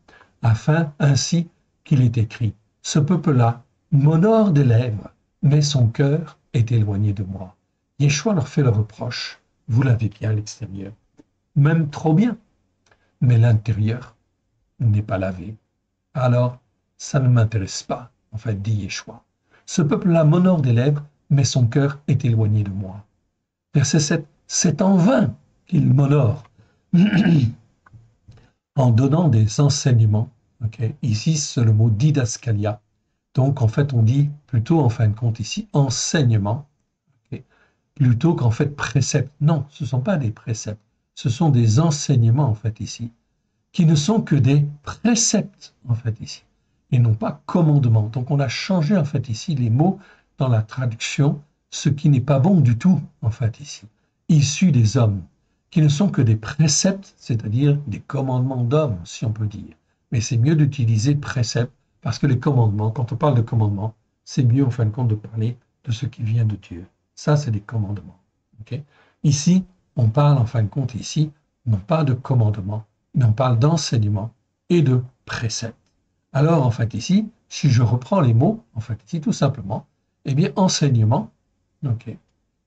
afin ainsi qu'il est écrit, ce peuple-là m'honore des lèvres, mais son cœur est éloigné de moi. Yeshua leur fait le reproche, vous l'avez bien à l'extérieur, même trop bien, mais l'intérieur n'est pas lavé. Alors, ça ne m'intéresse pas, en fait, dit Yeshua. Ce peuple-là m'honore des lèvres, mais son cœur est éloigné de moi. Verset 7, c'est en vain qu'il m'honore en donnant des enseignements. Okay. Ici, c'est le mot didaskalia. Donc, en fait, on dit plutôt, en fin de compte, ici, enseignement, okay, plutôt qu'en fait préceptes. Non, ce ne sont pas des préceptes, ce sont des enseignements, en fait, ici, qui ne sont que des préceptes, en fait, ici, et non pas commandements. Donc, on a changé, en fait, ici, les mots dans la traduction, ce qui n'est pas bon du tout, en fait, ici, issus des hommes, qui ne sont que des préceptes, c'est-à-dire des commandements d'hommes, si on peut dire. Mais c'est mieux d'utiliser préceptes, parce que les commandements, quand on parle de commandements, c'est mieux, en fin de compte, de parler de ce qui vient de Dieu. Ça, c'est des commandements. Okay. Ici, on parle, en fin de compte, ici, non pas de commandements, mais on parle d'enseignement et de préceptes. Alors, en fait, ici, si je reprends les mots, en fait, ici, tout simplement, eh bien, enseignement, okay,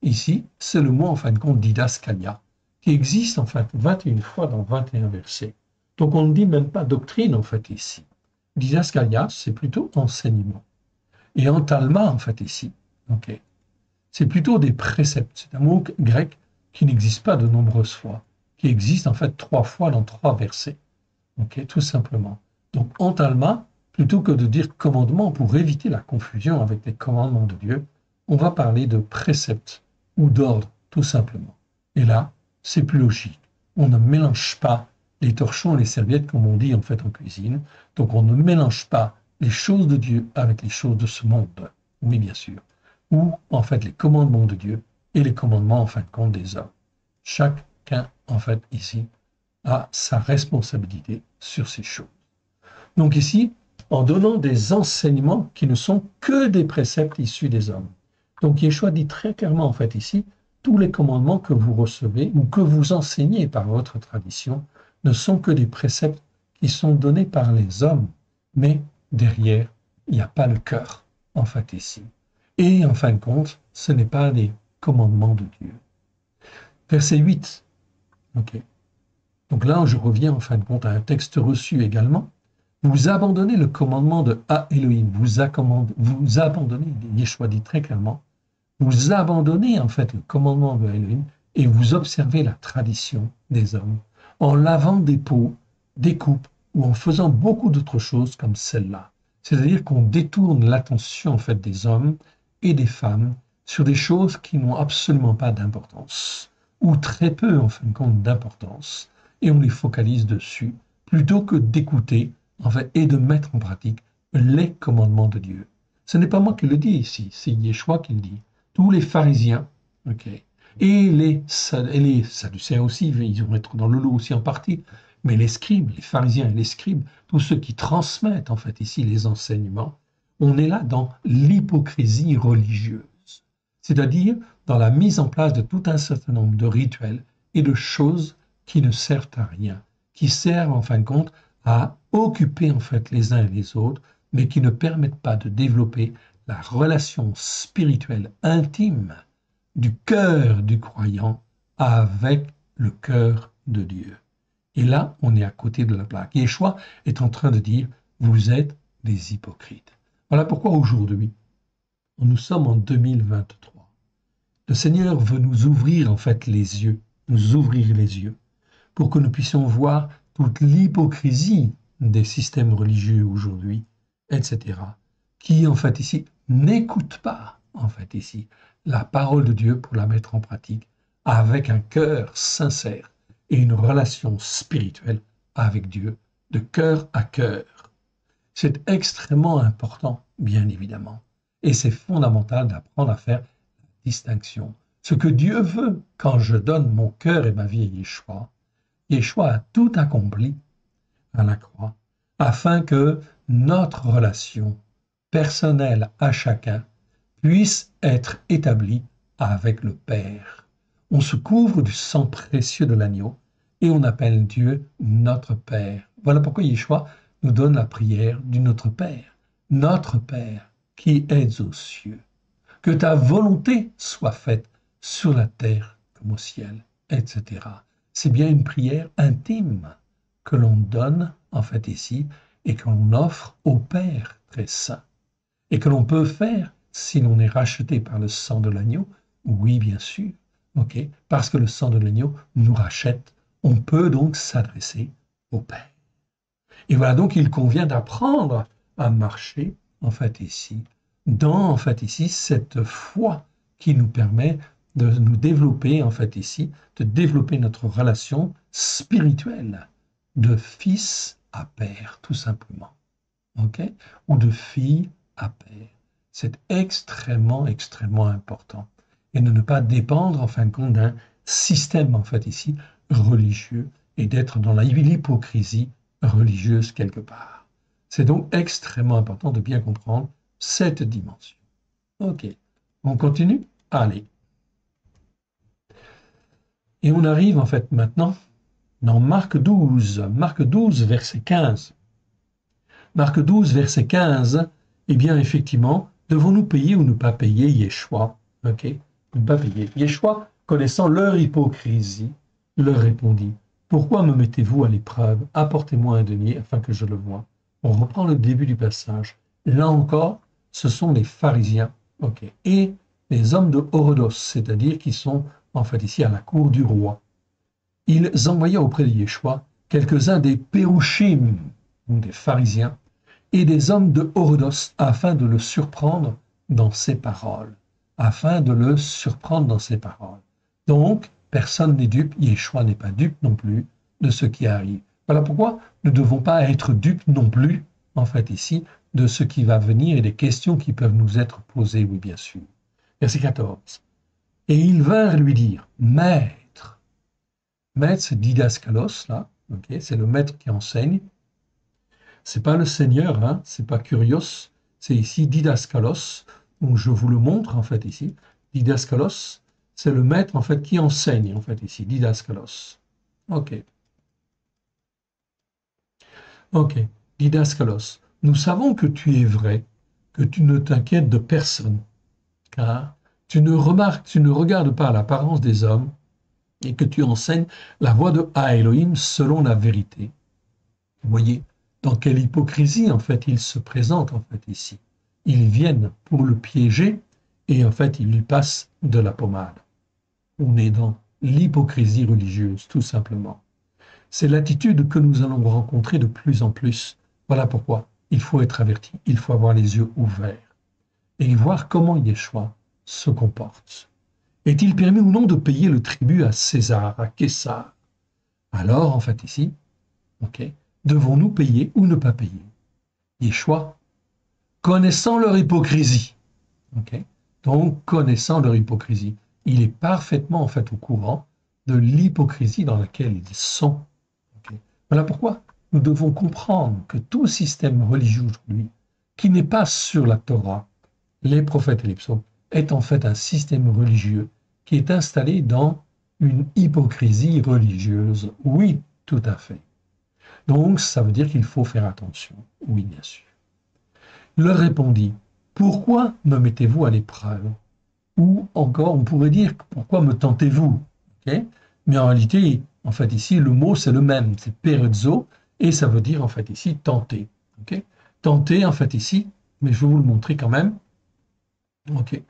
ici, c'est le mot, en fin de compte, didaskalia, qui existe, en fait, 21 fois dans 21 versets. Donc, on ne dit même pas doctrine, en fait, ici. Didaskalia, c'est plutôt enseignement. Et entalma, en fait, ici, okay, c'est plutôt des préceptes. C'est un mot grec qui n'existe pas de nombreuses fois, qui existe, en fait, 3 fois dans 3 versets. Okay, tout simplement. Donc, entalma, plutôt que de dire commandement pour éviter la confusion avec les commandements de Dieu, on va parler de préceptes ou d'ordre, tout simplement. Et là, c'est plus logique. On ne mélange pas les torchons et les serviettes, comme on dit en fait en cuisine. Donc, on ne mélange pas les choses de Dieu avec les choses de ce monde. Oui, bien sûr. Ou, en fait, les commandements de Dieu et les commandements, en fin de compte, des hommes. Chacun, en fait, ici, a sa responsabilité sur ces choses. Donc ici, en donnant des enseignements qui ne sont que des préceptes issus des hommes. Donc Yeshua dit très clairement, en fait, ici, tous les commandements que vous recevez ou que vous enseignez par votre tradition ne sont que des préceptes qui sont donnés par les hommes, mais derrière, il n'y a pas le cœur, en fait, ici. Et en fin de compte, ce n'est pas des commandements de Dieu. Verset 8. Ok. Donc là, je reviens en fin de compte à un texte reçu également. Vous abandonnez le commandement de Ha Elohim, vous abandonnez, Yeshua dit très clairement, vous abandonnez en fait le commandement de Elohim et vous observez la tradition des hommes en lavant des pots, des coupes ou en faisant beaucoup d'autres choses comme celle-là. C'est-à-dire qu'on détourne l'attention en fait des hommes et des femmes sur des choses qui n'ont absolument pas d'importance ou très peu en fin de compte d'importance et on les focalise dessus plutôt que d'écouter en fait, et de mettre en pratique les commandements de Dieu. Ce n'est pas moi qui le dis ici, c'est Yeshua qui le dit. Tous les pharisiens, okay, et les sadducéens aussi, ils vont être dans le lot aussi en partie, mais les scribes, les pharisiens et les scribes, tous ceux qui transmettent en fait ici les enseignements, on est là dans l'hypocrisie religieuse, c'est-à-dire dans la mise en place de tout un certain nombre de rituels et de choses qui ne servent à rien, qui servent en fin de compte à occuper en fait les uns et les autres, mais qui ne permettent pas de développer la relation spirituelle intime du cœur du croyant avec le cœur de Dieu. Et là, on est à côté de la plaque. Yeshua est en train de dire, vous êtes des hypocrites. Voilà pourquoi aujourd'hui, nous sommes en 2023. Le Seigneur veut nous ouvrir en fait les yeux, nous ouvrir les yeux, pour que nous puissions voir toute l'hypocrisie des systèmes religieux aujourd'hui, etc., qui en fait ici n'écoutent pas en fait ici la parole de Dieu pour la mettre en pratique avec un cœur sincère et une relation spirituelle avec Dieu de cœur à cœur. C'est extrêmement important, bien évidemment, et c'est fondamental d'apprendre à faire la distinction. Ce que Dieu veut quand je donne mon cœur et ma vie à Yeshua, Yeshua a tout accompli à la croix, afin que notre relation personnelle à chacun puisse être établie avec le Père. On se couvre du sang précieux de l'agneau et on appelle Dieu notre Père. Voilà pourquoi Yeshua nous donne la prière du Notre Père. Notre Père qui es aux cieux, que ta volonté soit faite sur la terre comme au ciel, etc. C'est bien une prière intime que l'on donne en fait ici et que l'on offre au Père très saint et que l'on peut faire si l'on est racheté par le sang de l'agneau? Oui, bien sûr. Ok, parce que le sang de l'agneau nous rachète, on peut donc s'adresser au Père. Et voilà, donc il convient d'apprendre à marcher, en fait, ici, dans, en fait, ici, cette foi qui nous permet de nous développer, en fait, ici, de développer notre relation spirituelle de fils à père, tout simplement. OK? Ou de fille à père. C'est extrêmement, extrêmement important. Et de ne pas dépendre, en fin de compte, d'un système, en fait, ici, religieux, et d'être dans l'hypocrisie religieuse quelque part. C'est donc extrêmement important de bien comprendre cette dimension. OK. On continue? Allez. Et on arrive, en fait, maintenant dans Marc 12. Marc 12, verset 15. Marc 12, verset 15, eh bien, effectivement, devons-nous payer ou ne pas payer Yeshua? Ok, ne pas payer. Yeshua, connaissant leur hypocrisie, leur répondit, pourquoi me mettez-vous à l'épreuve? Apportez-moi un denier afin que je le voie. On reprend le début du passage. Là encore, ce sont les pharisiens, ok, et les hommes de Horodos, c'est-à-dire qui sont en fait ici à la cour du roi. Ils envoyaient auprès de Yeshua quelques-uns des pérouchim, des pharisiens, et des hommes de Horodos, afin de le surprendre dans ses paroles. Afin de le surprendre dans ses paroles. Donc, personne n'est dupe, Yeshua n'est pas dupe non plus de ce qui arrive. Voilà pourquoi nous ne devons pas être dupes non plus, en fait ici, de ce qui va venir et des questions qui peuvent nous être posées, oui bien sûr. Verset 14. Et ils vinrent lui dire, Maître, Maître c'est didaskalos, là, okay, c'est le maître qui enseigne, c'est pas le Seigneur, hein, c'est pas Kurios, c'est ici didaskalos, donc je vous le montre en fait ici. Didaskalos, c'est le maître en fait qui enseigne en fait ici, didaskalos. Ok. Ok, didaskalos. Nous savons que tu es vrai, que tu ne t'inquiètes de personne, car tu ne remarques, tu ne regardes pas l'apparence des hommes, et que tu enseignes la voie de Elohim selon la vérité. Vous voyez, dans quelle hypocrisie, en fait, ils se présentent, en fait, ici. Ils viennent pour le piéger et, en fait, ils lui passent de la pommade. On est dans l'hypocrisie religieuse, tout simplement. C'est l'attitude que nous allons rencontrer de plus en plus. Voilà pourquoi il faut être averti, il faut avoir les yeux ouverts et voir comment Yeshua se comporte. Est-il permis ou non de payer le tribut à César, à Kessar? Alors, en fait, ici, ok, devons-nous payer ou ne pas payer? Yeshua, connaissant leur hypocrisie, okay, donc connaissant leur hypocrisie, il est parfaitement en fait au courant de l'hypocrisie dans laquelle ils sont. Okay. Voilà pourquoi nous devons comprendre que tout système religieux aujourd'hui, qui n'est pas sur la Torah, les prophètes et les psaumes, est en fait un système religieux qui est installé dans une hypocrisie religieuse. Oui, tout à fait. Donc, ça veut dire qu'il faut faire attention. Oui, bien sûr. Il leur répondit, pourquoi me mettez-vous à l'épreuve? Ou encore, on pourrait dire, pourquoi me tentez-vous? Okay. Mais en réalité, en fait, ici, le mot, c'est le même, c'est perezo, et ça veut dire, en fait, ici, tenter. Okay. Tenter, en fait, ici, mais je vais vous le montrer quand même. Ok.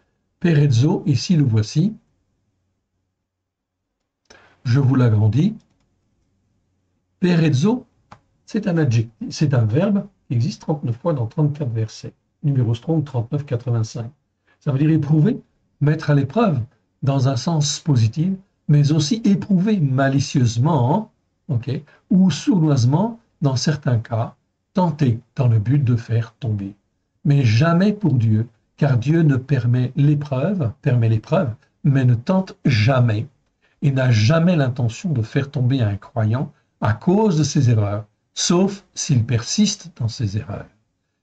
Perezo, ici, le voici. Je vous l'agrandis. Perezo, c'est un adjectif, c'est un verbe qui existe 39 fois dans 34 versets. Numéro Strong 3985. Ça veut dire éprouver, mettre à l'épreuve dans un sens positif, mais aussi éprouver malicieusement, okay, ou sournoisement dans certains cas, tenter dans le but de faire tomber. Mais jamais pour Dieu, car Dieu ne permet l'épreuve, mais ne tente jamais et n'a jamais l'intention de faire tomber un croyant à cause de ses erreurs, sauf s'il persiste dans ses erreurs.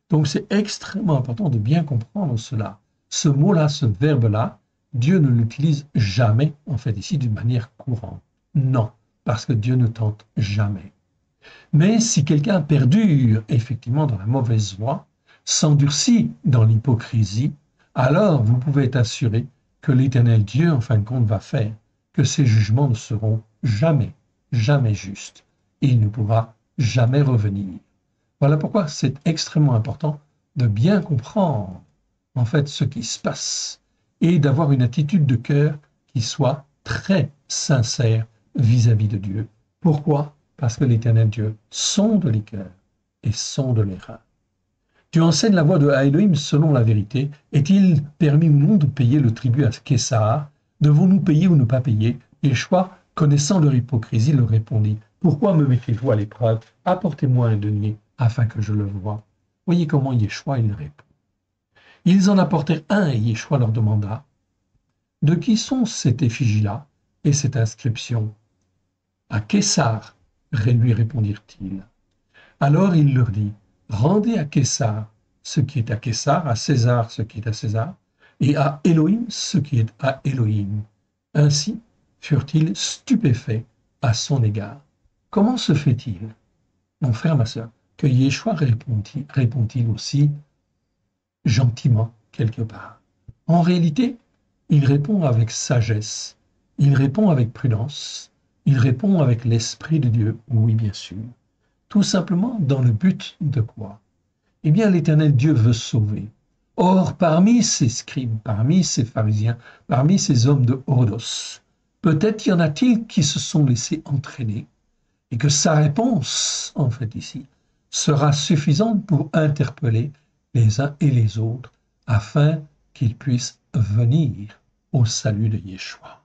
Donc c'est extrêmement important de bien comprendre cela. Ce mot-là, ce verbe-là, Dieu ne l'utilise jamais, en fait, ici, d'une manière courante. Non, parce que Dieu ne tente jamais. Mais si quelqu'un perdure, effectivement, dans la mauvaise voie, s'endurcit dans l'hypocrisie, alors vous pouvez être assuré que l'Éternel Dieu, en fin de compte, va faire que ses jugements ne seront jamais, jamais justes. Et il ne pourra jamais revenir. Voilà pourquoi c'est extrêmement important de bien comprendre en fait ce qui se passe et d'avoir une attitude de cœur qui soit très sincère vis-à-vis de Dieu. Pourquoi? Parce que l'Éternel Dieu sonde les cœurs et sonde les reins. Tu enseignes la voie de Elohim selon la vérité. Est-il permis ou non de payer le tribut à Késar? Devons-nous payer ou ne pas payer? Yeshua, connaissant leur hypocrisie, leur répondit: pourquoi me mettez-vous à l'épreuve? Apportez-moi un denier afin que je le voie. Voyez comment Yeshua il répond. Ils en apportèrent un et Yeshua leur demanda: de qui sont cette effigie-là et cette inscription? À Késar, lui répondirent-ils. Alors il leur dit: rendez à Késar ce qui est à Késar, à César ce qui est à César, et à Elohim ce qui est à Elohim. Ainsi furent-ils stupéfaits à son égard. Comment se fait-il, mon frère, ma sœur, que Yeshua répond-il aussi gentiment quelque part? En réalité, il répond avec sagesse, il répond avec prudence, il répond avec l'Esprit de Dieu, oui bien sûr. Tout simplement dans le but de quoi? Eh bien, l'Éternel Dieu veut sauver. Or, parmi ces scribes, parmi ces pharisiens, parmi ces hommes de Hodos, peut-être y en a-t-il qui se sont laissés entraîner et que sa réponse, en fait ici, sera suffisante pour interpeller les uns et les autres afin qu'ils puissent venir au salut de Yeshua.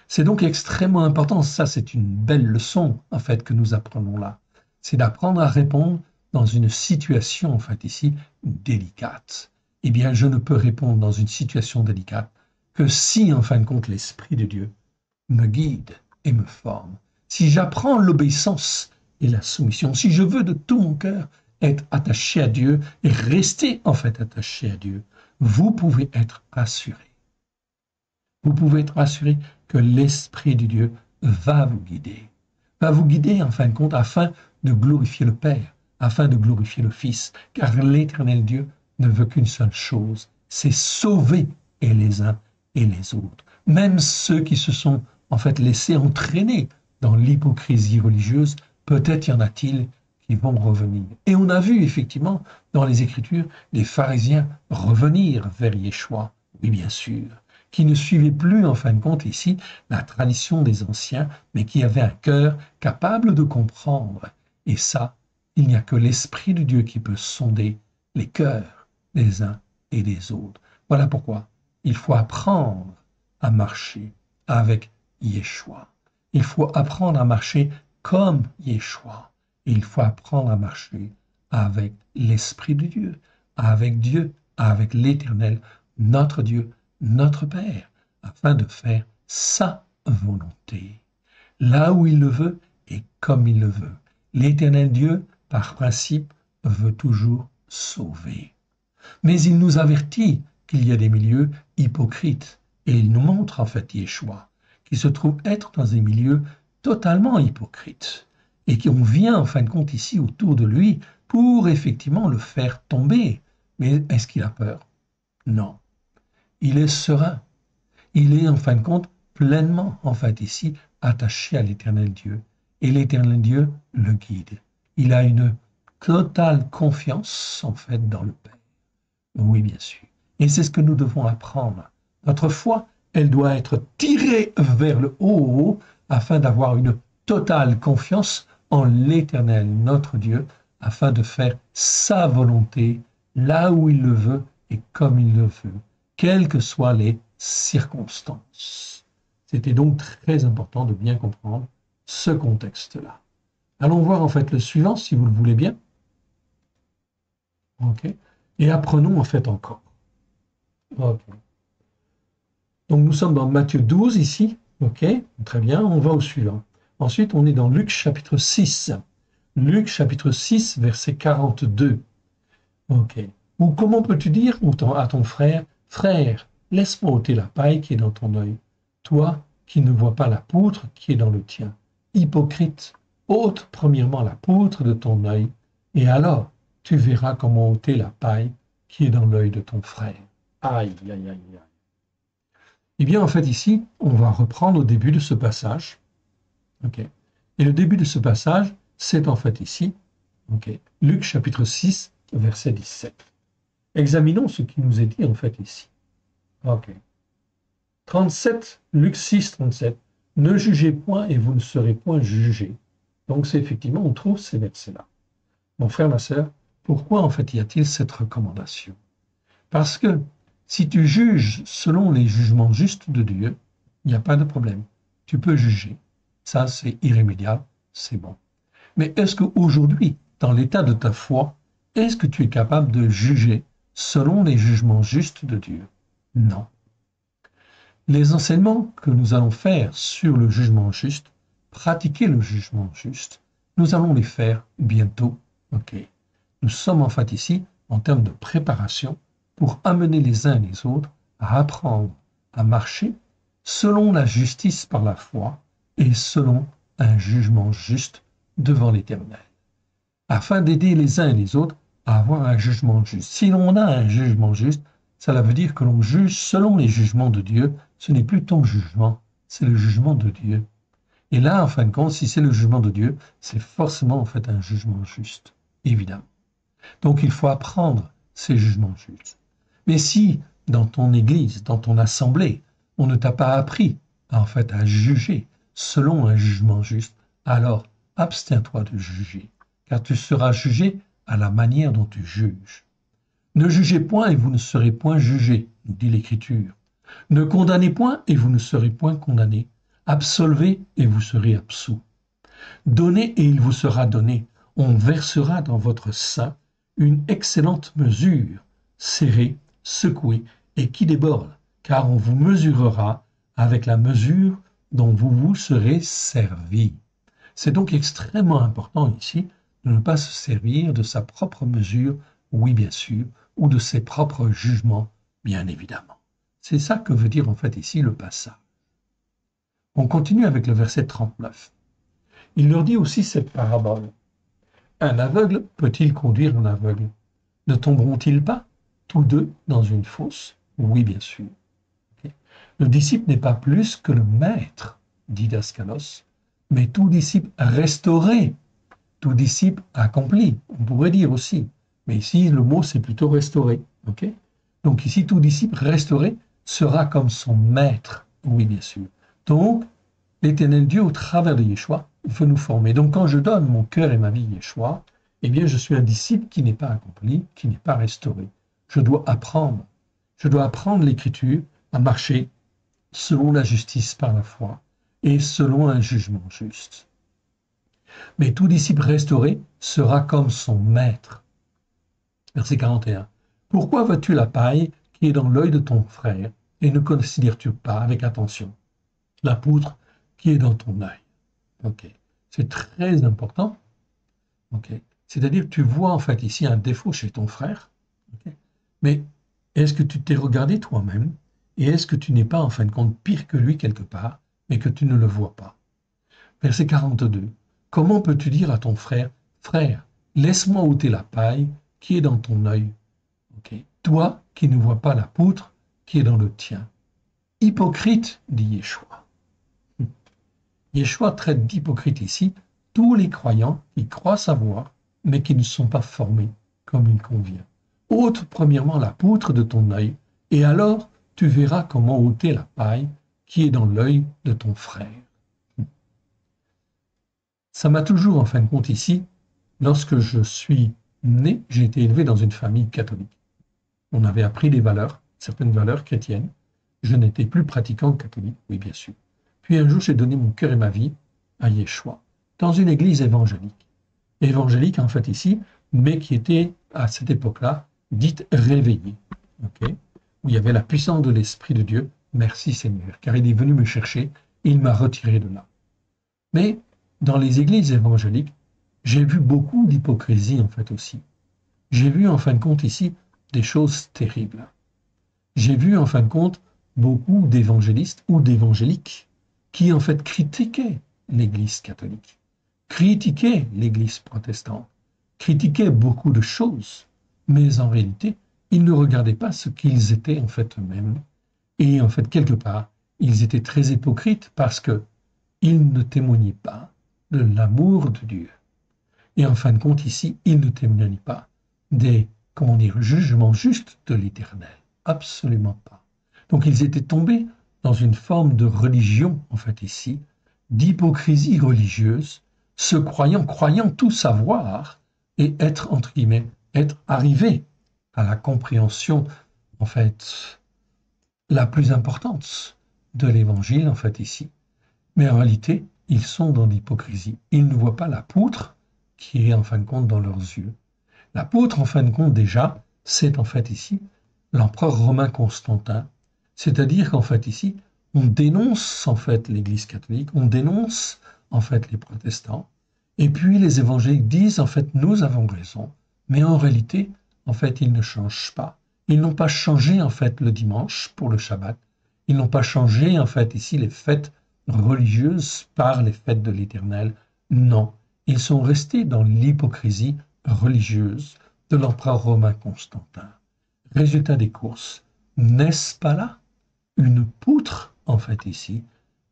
C'est donc extrêmement important, ça c'est une belle leçon en fait que nous apprenons là. C'est d'apprendre à répondre dans une situation, en fait, ici, délicate. Eh bien, je ne peux répondre dans une situation délicate que si, en fin de compte, l'Esprit de Dieu me guide et me forme. Si j'apprends l'obéissance et la soumission, si je veux de tout mon cœur être attaché à Dieu et rester, en fait, attaché à Dieu, vous pouvez être assuré. Vous pouvez être assuré que l'Esprit de Dieu va vous guider, en fin de compte, afin de glorifier le Père, afin de glorifier le Fils, car l'Éternel Dieu ne veut qu'une seule chose, c'est sauver et les uns et les autres. Même ceux qui se sont en fait laissés entraîner dans l'hypocrisie religieuse, peut-être y en a-t-il qui vont revenir. Et on a vu effectivement dans les Écritures les pharisiens revenir vers Yeshua, oui bien sûr, qui ne suivaient plus en fin de compte ici la tradition des anciens, mais qui avaient un cœur capable de comprendre. Et ça, il n'y a que l'Esprit de Dieu qui peut sonder les cœurs des uns et des autres. Voilà pourquoi il faut apprendre à marcher avec Yeshua. Il faut apprendre à marcher comme Yeshua. Et il faut apprendre à marcher avec l'Esprit de Dieu, avec l'Éternel, notre Dieu, notre Père, afin de faire sa volonté, là où il le veut et comme il le veut. L'Éternel Dieu, par principe, veut toujours sauver. Mais il nous avertit qu'il y a des milieux hypocrites, et il nous montre en fait Yeshua, qui se trouve être dans des milieux totalement hypocrites, et qu'on vient en fin de compte ici autour de lui pour effectivement le faire tomber. Mais est-ce qu'il a peur? Non. Il est serein. Il est en fin de compte pleinement en fait ici attaché à l'Éternel Dieu. Et l'Éternel Dieu le guide. Il a une totale confiance en fait dans le Père. Oui, bien sûr. Et c'est ce que nous devons apprendre. Notre foi, elle doit être tirée vers le haut afin d'avoir une totale confiance en l'Éternel, notre Dieu, afin de faire sa volonté là où il le veut et comme il le veut, quelles que soient les circonstances. C'était donc très important de bien comprendre ce contexte-là. Allons voir en fait le suivant, si vous le voulez bien. Ok. Et apprenons en fait encore. Ok. Donc nous sommes dans Matthieu 12 ici. Ok. Très bien. On va au suivant. Ensuite, on est dans Luc chapitre 6. Luc chapitre 6, verset 42. Ok. Ou comment peux-tu dire à ton frère, frère, laisse-moi ôter la paille qui est dans ton œil, toi qui ne vois pas la poutre qui est dans le tien. Hypocrite, ôte premièrement la poutre de ton œil, et alors tu verras comment ôter la paille qui est dans l'œil de ton frère. Aïe, aïe, aïe, aïe. Eh bien, en fait, ici, on va reprendre au début de ce passage. Okay. Et le début de ce passage, c'est en fait ici, okay, Luc chapitre 6, verset 17. Examinons ce qui nous est dit en fait ici. Ok. 37, Luc 6, 37. Ne jugez point et vous ne serez point jugés. Donc c'est effectivement, on trouve ces versets-là. Mon frère, ma sœur, pourquoi en fait y a-t-il cette recommandation? Parce que si tu juges selon les jugements justes de Dieu, il n'y a pas de problème. Tu peux juger. Ça, c'est irrémédiable, c'est bon. Mais est-ce qu'aujourd'hui, dans l'état de ta foi, est-ce que tu es capable de juger selon les jugements justes de Dieu? Non. Les enseignements que nous allons faire sur le jugement juste, pratiquer le jugement juste, nous allons les faire bientôt. Ok. Nous sommes en fait ici en termes de préparation pour amener les uns et les autres à apprendre à marcher selon la justice par la foi et selon un jugement juste devant l'Éternel, afin d'aider les uns et les autres à avoir un jugement juste. Si l'on a un jugement juste, cela veut dire que l'on juge selon les jugements de Dieu. Ce n'est plus ton jugement, c'est le jugement de Dieu. Et là, en fin de compte, si c'est le jugement de Dieu, c'est forcément en fait un jugement juste, évidemment. Donc il faut apprendre ces jugements justes. Mais si dans ton église, dans ton assemblée, on ne t'a pas appris en fait à juger selon un jugement juste, alors abstiens-toi de juger, car tu seras jugé à la manière dont tu juges. Ne jugez point et vous ne serez point jugés, nous dit l'Écriture. Ne condamnez point et vous ne serez point condamnés. Absolvez et vous serez absous. Donnez et il vous sera donné. On versera dans votre sein une excellente mesure, serrée, secouée et qui déborde, car on vous mesurera avec la mesure dont vous vous serez servi. C'est donc extrêmement important ici de ne pas se servir de sa propre mesure, oui bien sûr, ou de ses propres jugements, bien évidemment. C'est ça que veut dire en fait ici le passage. On continue avec le verset 39. Il leur dit aussi cette parabole. Un aveugle peut-il conduire un aveugle? Ne tomberont-ils pas tous deux dans une fosse? Oui, bien sûr. Okay. Le disciple n'est pas plus que le maître, dit Daskalos, mais tout disciple restauré, tout disciple accompli, on pourrait dire aussi. Mais ici, le mot, c'est plutôt restauré. Okay. Donc ici, tout disciple restauré sera comme son maître. Oui, bien sûr. Donc, l'Éternel Dieu, au travers de Yeshua, veut nous former. Donc, quand je donne mon cœur et ma vie à Yeshua, eh bien, je suis un disciple qui n'est pas accompli, qui n'est pas restauré. Je dois apprendre. Je dois apprendre l'Écriture à marcher selon la justice par la foi et selon un jugement juste. Mais tout disciple restauré sera comme son maître. Verset 41. Pourquoi vois-tu la paille qui est dans l'œil de ton frère et ne considères-tu pas avec attention la poutre qui est dans ton œil? Ok. C'est très important. Ok. C'est-à-dire que tu vois en fait ici un défaut chez ton frère. Okay. Mais est-ce que tu t'es regardé toi-même et est-ce que tu n'es pas en fin de compte pire que lui quelque part, mais que tu ne le vois pas? Verset 42. Comment peux-tu dire à ton frère, frère, laisse-moi ôter la paille qui est dans ton œil, okay. Toi qui ne vois pas la poutre qui est dans le tien? Hypocrite, dit Yeshua. Yeshua traite d'hypocrite ici tous les croyants qui croient savoir, mais qui ne sont pas formés comme il convient. Ôte premièrement la poutre de ton œil, et alors tu verras comment ôter la paille qui est dans l'œil de ton frère. Ça m'a toujours, en fin de compte, ici, lorsque je suis né, j'ai été élevé dans une famille catholique. On avait appris des valeurs, certaines valeurs chrétiennes. Je n'étais plus pratiquant catholique, oui, bien sûr. Puis un jour, j'ai donné mon cœur et ma vie à Yeshua, dans une église évangélique. Évangélique, en fait, ici, mais qui était, à cette époque-là, dite réveillée, okay, où il y avait la puissance de l'Esprit de Dieu. Merci Seigneur, car il est venu me chercher, et il m'a retiré de là. Mais dans les églises évangéliques, j'ai vu beaucoup d'hypocrisie, en fait, aussi. J'ai vu, en fin de compte, ici, des choses terribles. J'ai vu, en fin de compte, beaucoup d'évangélistes ou d'évangéliques qui, en fait, critiquaient l'Église catholique, critiquaient l'Église protestante, critiquaient beaucoup de choses, mais en réalité, ils ne regardaient pas ce qu'ils étaient, en fait, eux-mêmes. Et, en fait, quelque part, ils étaient très hypocrites parce qu'ils ne témoignaient pas de l'amour de Dieu. Et en fin de compte, ici, ils ne témoignaient pas des comment dire, jugement juste de l'Éternel. Absolument pas. Donc ils étaient tombés dans une forme de religion, en fait ici, d'hypocrisie religieuse, croyant tout savoir et être, entre guillemets, être arrivés à la compréhension, en fait, la plus importante de l'Évangile, en fait ici. Mais en réalité, ils sont dans l'hypocrisie. Ils ne voient pas la poutre qui est en fin de compte dans leurs yeux. La poutre, en fin de compte, déjà, c'est en fait ici l'empereur romain Constantin. C'est-à-dire qu'en fait ici, on dénonce en fait l'Église catholique, on dénonce en fait les protestants, et puis les évangéliques disent en fait nous avons raison, mais en réalité, en fait, ils ne changent pas. Ils n'ont pas changé en fait le dimanche pour le Shabbat. Ils n'ont pas changé en fait ici les fêtes religieuses par les fêtes de l'Éternel. Non, ils sont restés dans l'hypocrisie religieuse de l'empereur romain Constantin. Résultat des courses, n'est-ce pas là une poutre, en fait ici,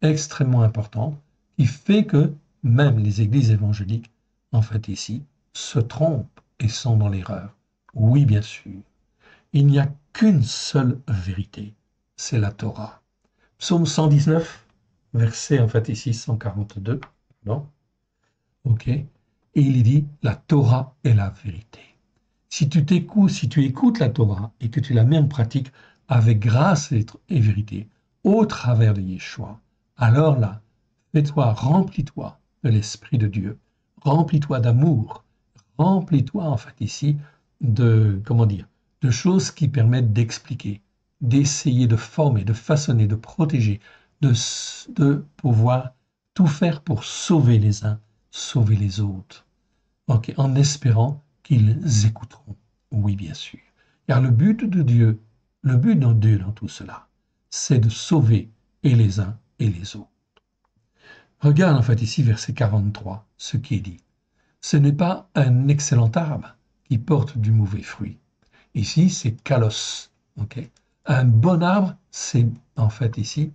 extrêmement importante, qui fait que même les églises évangéliques, en fait ici, se trompent et sont dans l'erreur? Oui, bien sûr. Il n'y a qu'une seule vérité, c'est la Torah. Psaume 119, verset, en fait ici, 142, non? Ok. Et il dit, la Torah est la vérité. Si tu écoutes la Torah et que tu la mets en pratique avec grâce et vérité au travers de Yeshua, alors là, fais-toi, remplis-toi de l'Esprit de Dieu, remplis-toi d'amour, remplis-toi en fait ici de, comment dire, de choses qui permettent d'expliquer, d'essayer de former, de façonner, de protéger, de pouvoir tout faire pour sauver les uns, sauver les autres. Ok, en espérant qu'ils écouteront. Oui, bien sûr. Car le but de Dieu dans tout cela, c'est de sauver et les uns et les autres. Regarde en fait ici verset 43, ce qui est dit. Ce n'est pas un excellent arbre qui porte du mauvais fruit. Ici, c'est kalos. Okay. Un bon arbre, c'est en fait ici,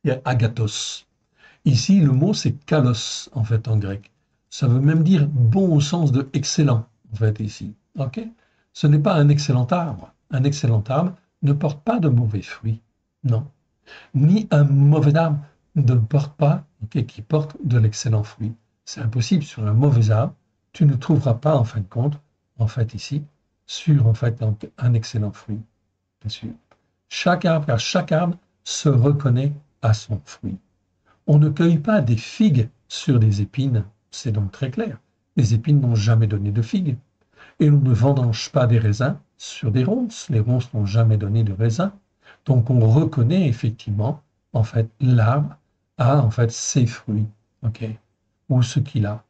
c'est agathos. Ici, le mot, c'est kalos, en fait, en grec. Ça veut même dire bon au sens de excellent, en fait, ici. Ok. Ce n'est pas un excellent arbre. Un excellent arbre ne porte pas de mauvais fruits. Non. Ni un mauvais arbre ne porte pas, ok, qui porte de l'excellent fruit. C'est impossible. Sur un mauvais arbre, tu ne trouveras pas, en fin de compte, en fait, ici, sur, en fait, un excellent fruit. Bien sûr. Car chaque arbre se reconnaît à son fruit. On ne cueille pas des figues sur des épines, c'est donc très clair. Les épines n'ont jamais donné de figues. Et l'on ne vendange pas des raisins sur des ronces. Les ronces n'ont jamais donné de raisins. Donc on reconnaît effectivement, en fait, l'arbre a en fait ses fruits, ok, ou ce qu'il a.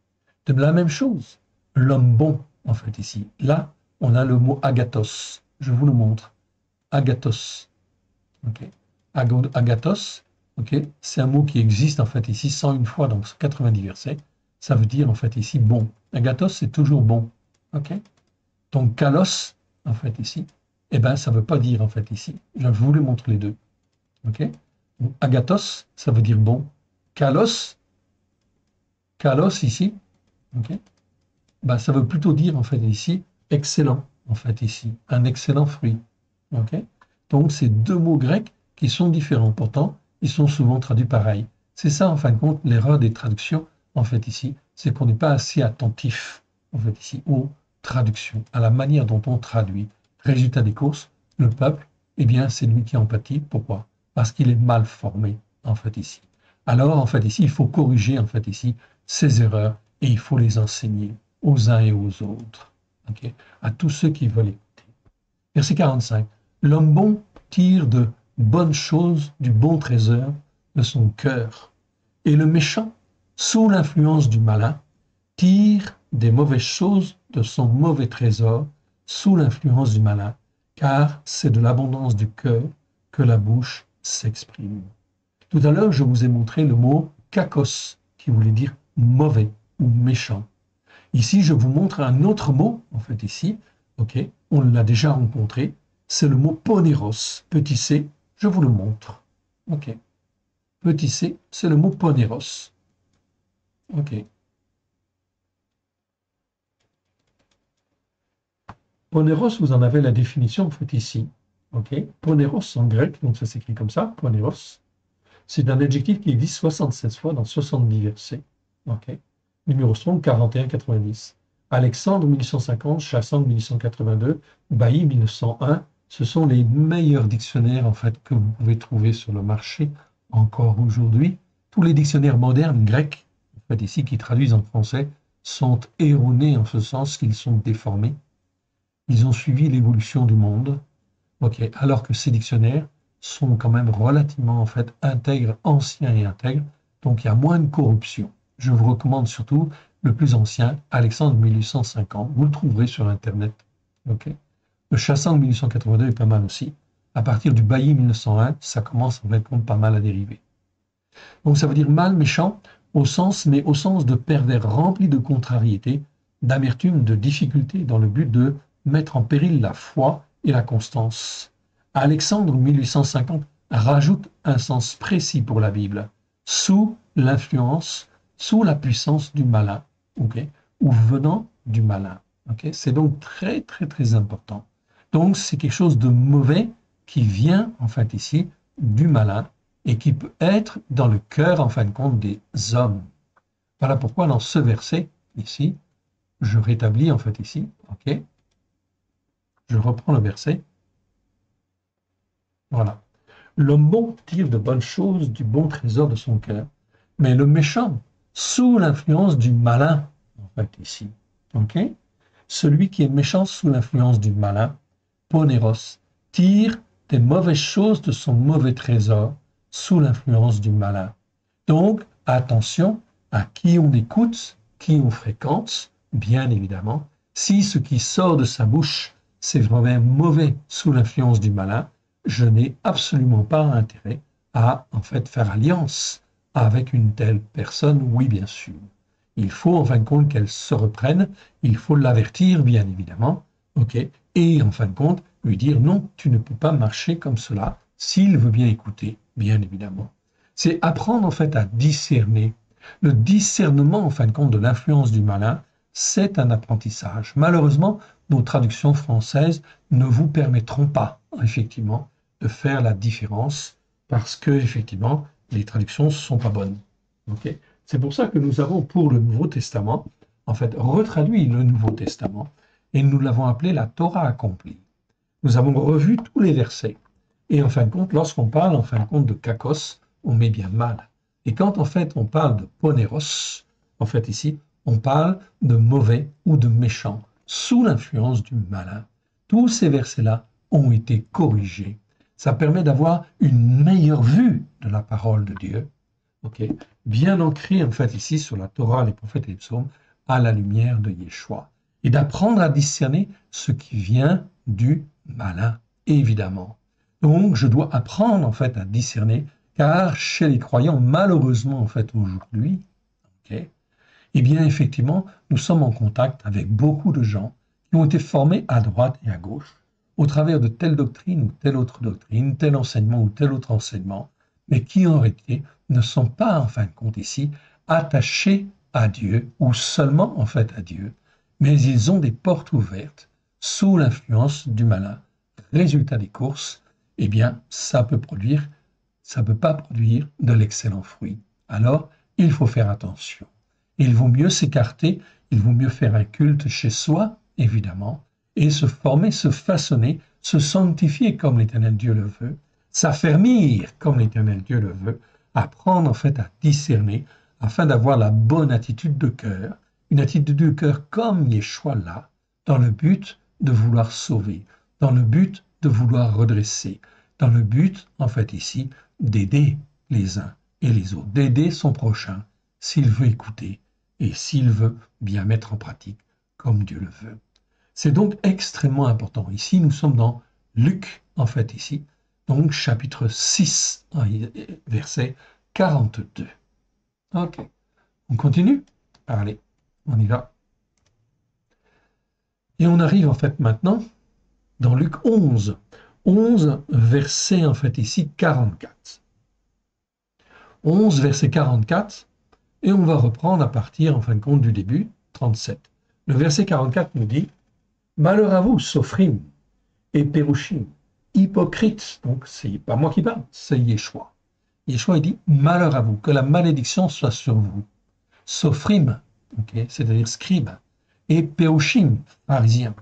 De la même chose, l'homme bon, en fait, ici. Là, on a le mot agathos. Je vous le montre. Agathos. Ok. Agathos, ok, c'est un mot qui existe en fait ici 101 fois dans 90 versets. Ça veut dire en fait ici bon. Agathos, c'est toujours bon. Ok. Donc kalos, en fait ici, eh ben ça veut pas dire en fait ici. Je voulais montrer les deux. Ok. Donc, agathos, ça veut dire bon. Kalos, kalos ici, ok. Ben, ça veut plutôt dire en fait ici excellent, en fait ici, un excellent fruit. Ok. Donc c'est deux mots grecs qui sont différents. Pourtant, ils sont souvent traduits pareil. C'est ça, en fin de compte, l'erreur des traductions, en fait ici, c'est qu'on n'est pas assez attentif, en fait ici, aux traductions, à la manière dont on traduit. Résultat des courses, le peuple, eh bien, c'est lui qui en pâtit. Pourquoi? Parce qu'il est mal formé, en fait ici. Alors, en fait ici, il faut corriger, en fait ici, ces erreurs et il faut les enseigner aux uns et aux autres, ok, à tous ceux qui veulent écouter. Verset 45. L'homme bon tire de bonnes choses du bon trésor de son cœur, et le méchant, sous l'influence du malin, tire des mauvaises choses de son mauvais trésor, sous l'influence du malin, car c'est de l'abondance du cœur que la bouche s'exprime. Tout à l'heure, je vous ai montré le mot kakos, qui voulait dire mauvais ou méchant. Ici, je vous montre un autre mot, en fait ici, ok, on l'a déjà rencontré, c'est le mot poneros, petit c, je vous le montre. Ok, petit c, c'est le mot poneros. Ok. Poneros, vous en avez la définition en fait ici. Ok. Poneros en grec, donc ça s'écrit comme ça, poneros. C'est un adjectif qui existe 76 fois dans 70 versets. Ok. Numéro Strong 4190. Alexandre 1850, Chassan 1882, Bailly 1901. Ce sont les meilleurs dictionnaires en fait que vous pouvez trouver sur le marché encore aujourd'hui. Tous les dictionnaires modernes grecs, en fait ici qui traduisent en français, sont erronés en ce sens qu'ils sont déformés. Ils ont suivi l'évolution du monde, ok, alors que ces dictionnaires sont quand même relativement en fait intègres, anciens et intègres, donc il y a moins de corruption. Je vous recommande surtout le plus ancien, Alexandre 1850, vous le trouverez sur Internet. Ok. Le Chassan 1882 est pas mal aussi. À partir du Bailly 1901, ça commence en fait compte pas mal à dériver. Donc ça veut dire mal, méchant, au sens, mais au sens de pervers rempli de contrariété, d'amertume, de difficulté, dans le but de mettre en péril la foi et la constance. Alexandre 1850 rajoute un sens précis pour la Bible, sous l'influence, sous la puissance du malin, okay, ou venant du malin. Okay. C'est donc très très très important. Donc c'est quelque chose de mauvais qui vient en fait ici du malin et qui peut être dans le cœur en fin de compte des hommes. Voilà pourquoi dans ce verset ici, je rétablis en fait ici, ok, je reprends le verset. Voilà. L'homme bon tire de bonnes choses du bon trésor de son cœur, mais le méchant, sous l'influence du malin, en fait ici, ok, celui qui est méchant sous l'influence du malin, poneros, tire des mauvaises choses de son mauvais trésor sous l'influence du malin. Donc, attention à qui on écoute, qui on fréquente, bien évidemment. Si ce qui sort de sa bouche, c'est vraiment mauvais sous l'influence du malin, je n'ai absolument pas intérêt à, en fait, faire alliance avec une telle personne, oui, bien sûr. Il faut, en fin de compte, qu'elle se reprenne, il faut l'avertir, bien évidemment, ok, et, en fin de compte, lui dire non, tu ne peux pas marcher comme cela, s'il veut bien écouter, bien évidemment. C'est apprendre, en fait, à discerner. Le discernement, en fin de compte, de l'influence du malin, c'est un apprentissage. Malheureusement, nos traductions françaises ne vous permettront pas, effectivement, de faire la différence parce que, effectivement, les traductions ne sont pas bonnes. Okay. C'est pour ça que nous avons, pour le Nouveau Testament, en fait, retraduit le Nouveau Testament et nous l'avons appelé la Torah accomplie. Nous avons revu tous les versets. Et en fin de compte, lorsqu'on parle, en fin de compte, de kakos, on met bien mal. Et quand, en fait, on parle de poneros, en fait, ici, on parle de mauvais ou de méchant, sous l'influence du malin. Tous ces versets-là ont été corrigés. Ça permet d'avoir une meilleure vue de la parole de Dieu, okay, bien ancrée, en fait, ici, sur la Torah, les prophètes et les psaumes, à la lumière de Yeshua. Et d'apprendre à discerner ce qui vient du malin, évidemment. Donc, je dois apprendre, en fait, à discerner, car chez les croyants, malheureusement, en fait, aujourd'hui, okay, eh bien, effectivement, nous sommes en contact avec beaucoup de gens qui ont été formés à droite et à gauche, au travers de telle doctrine ou telle autre doctrine, tel enseignement ou tel autre enseignement, mais qui, en réalité, ne sont pas, en fin de compte, ici, attachés à Dieu, ou seulement, en fait, à Dieu, mais ils ont des portes ouvertes sous l'influence du malin. Résultat des courses, eh bien, ça peut pas produire de l'excellent fruit. Alors, il faut faire attention. Il vaut mieux s'écarter, il vaut mieux faire un culte chez soi, évidemment, et se former, se façonner, se sanctifier comme l'Éternel Dieu le veut, s'affermir comme l'Éternel Dieu le veut, apprendre en fait à discerner afin d'avoir la bonne attitude de cœur, une attitude de cœur comme Yeshua l'a, dans le but de vouloir sauver, dans le but de vouloir redresser, dans le but, en fait ici, d'aider les uns et les autres, d'aider son prochain s'il veut écouter et s'il veut bien mettre en pratique comme Dieu le veut. C'est donc extrêmement important. Ici, nous sommes dans Luc, en fait ici, donc chapitre 6, verset 42. Ok, on continue? Allez, on y va. Et on arrive en fait maintenant dans Luc 11. 11, verset en fait ici 44. 11, verset 44, et on va reprendre à partir en fin de compte du début, 37. Le verset 44 nous dit Malheur à vous, Sophrim et Pérouchim, hypocrites. Donc, c'est pas moi qui parle, c'est Yeshua. Yeshua, il dit, malheur à vous, que la malédiction soit sur vous. Sophrim, okay, c'est-à-dire scribe, et Pérouchim, pharisiens.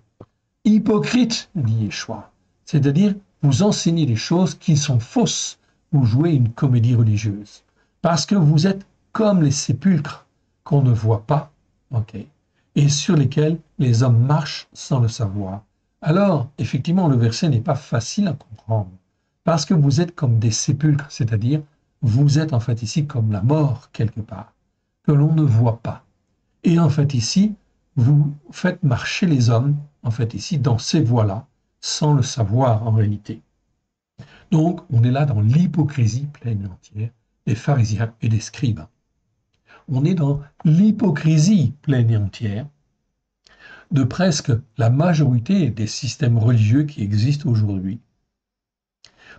Hypocrite, dit Yeshua, c'est-à-dire vous enseignez des choses qui sont fausses, vous jouez une comédie religieuse, parce que vous êtes comme les sépulcres qu'on ne voit pas, okay, et sur lesquels les hommes marchent sans le savoir. Alors, effectivement, le verset n'est pas facile à comprendre, parce que vous êtes comme des sépulcres, c'est-à-dire vous êtes en fait ici comme la mort quelque part, que l'on ne voit pas. Et en fait ici, vous faites marcher les hommes, en fait ici, dans ces voies-là, sans le savoir en réalité. Donc, on est là dans l'hypocrisie pleine et entière des pharisiens et des scribes. On est dans l'hypocrisie pleine et entière de presque la majorité des systèmes religieux qui existent aujourd'hui,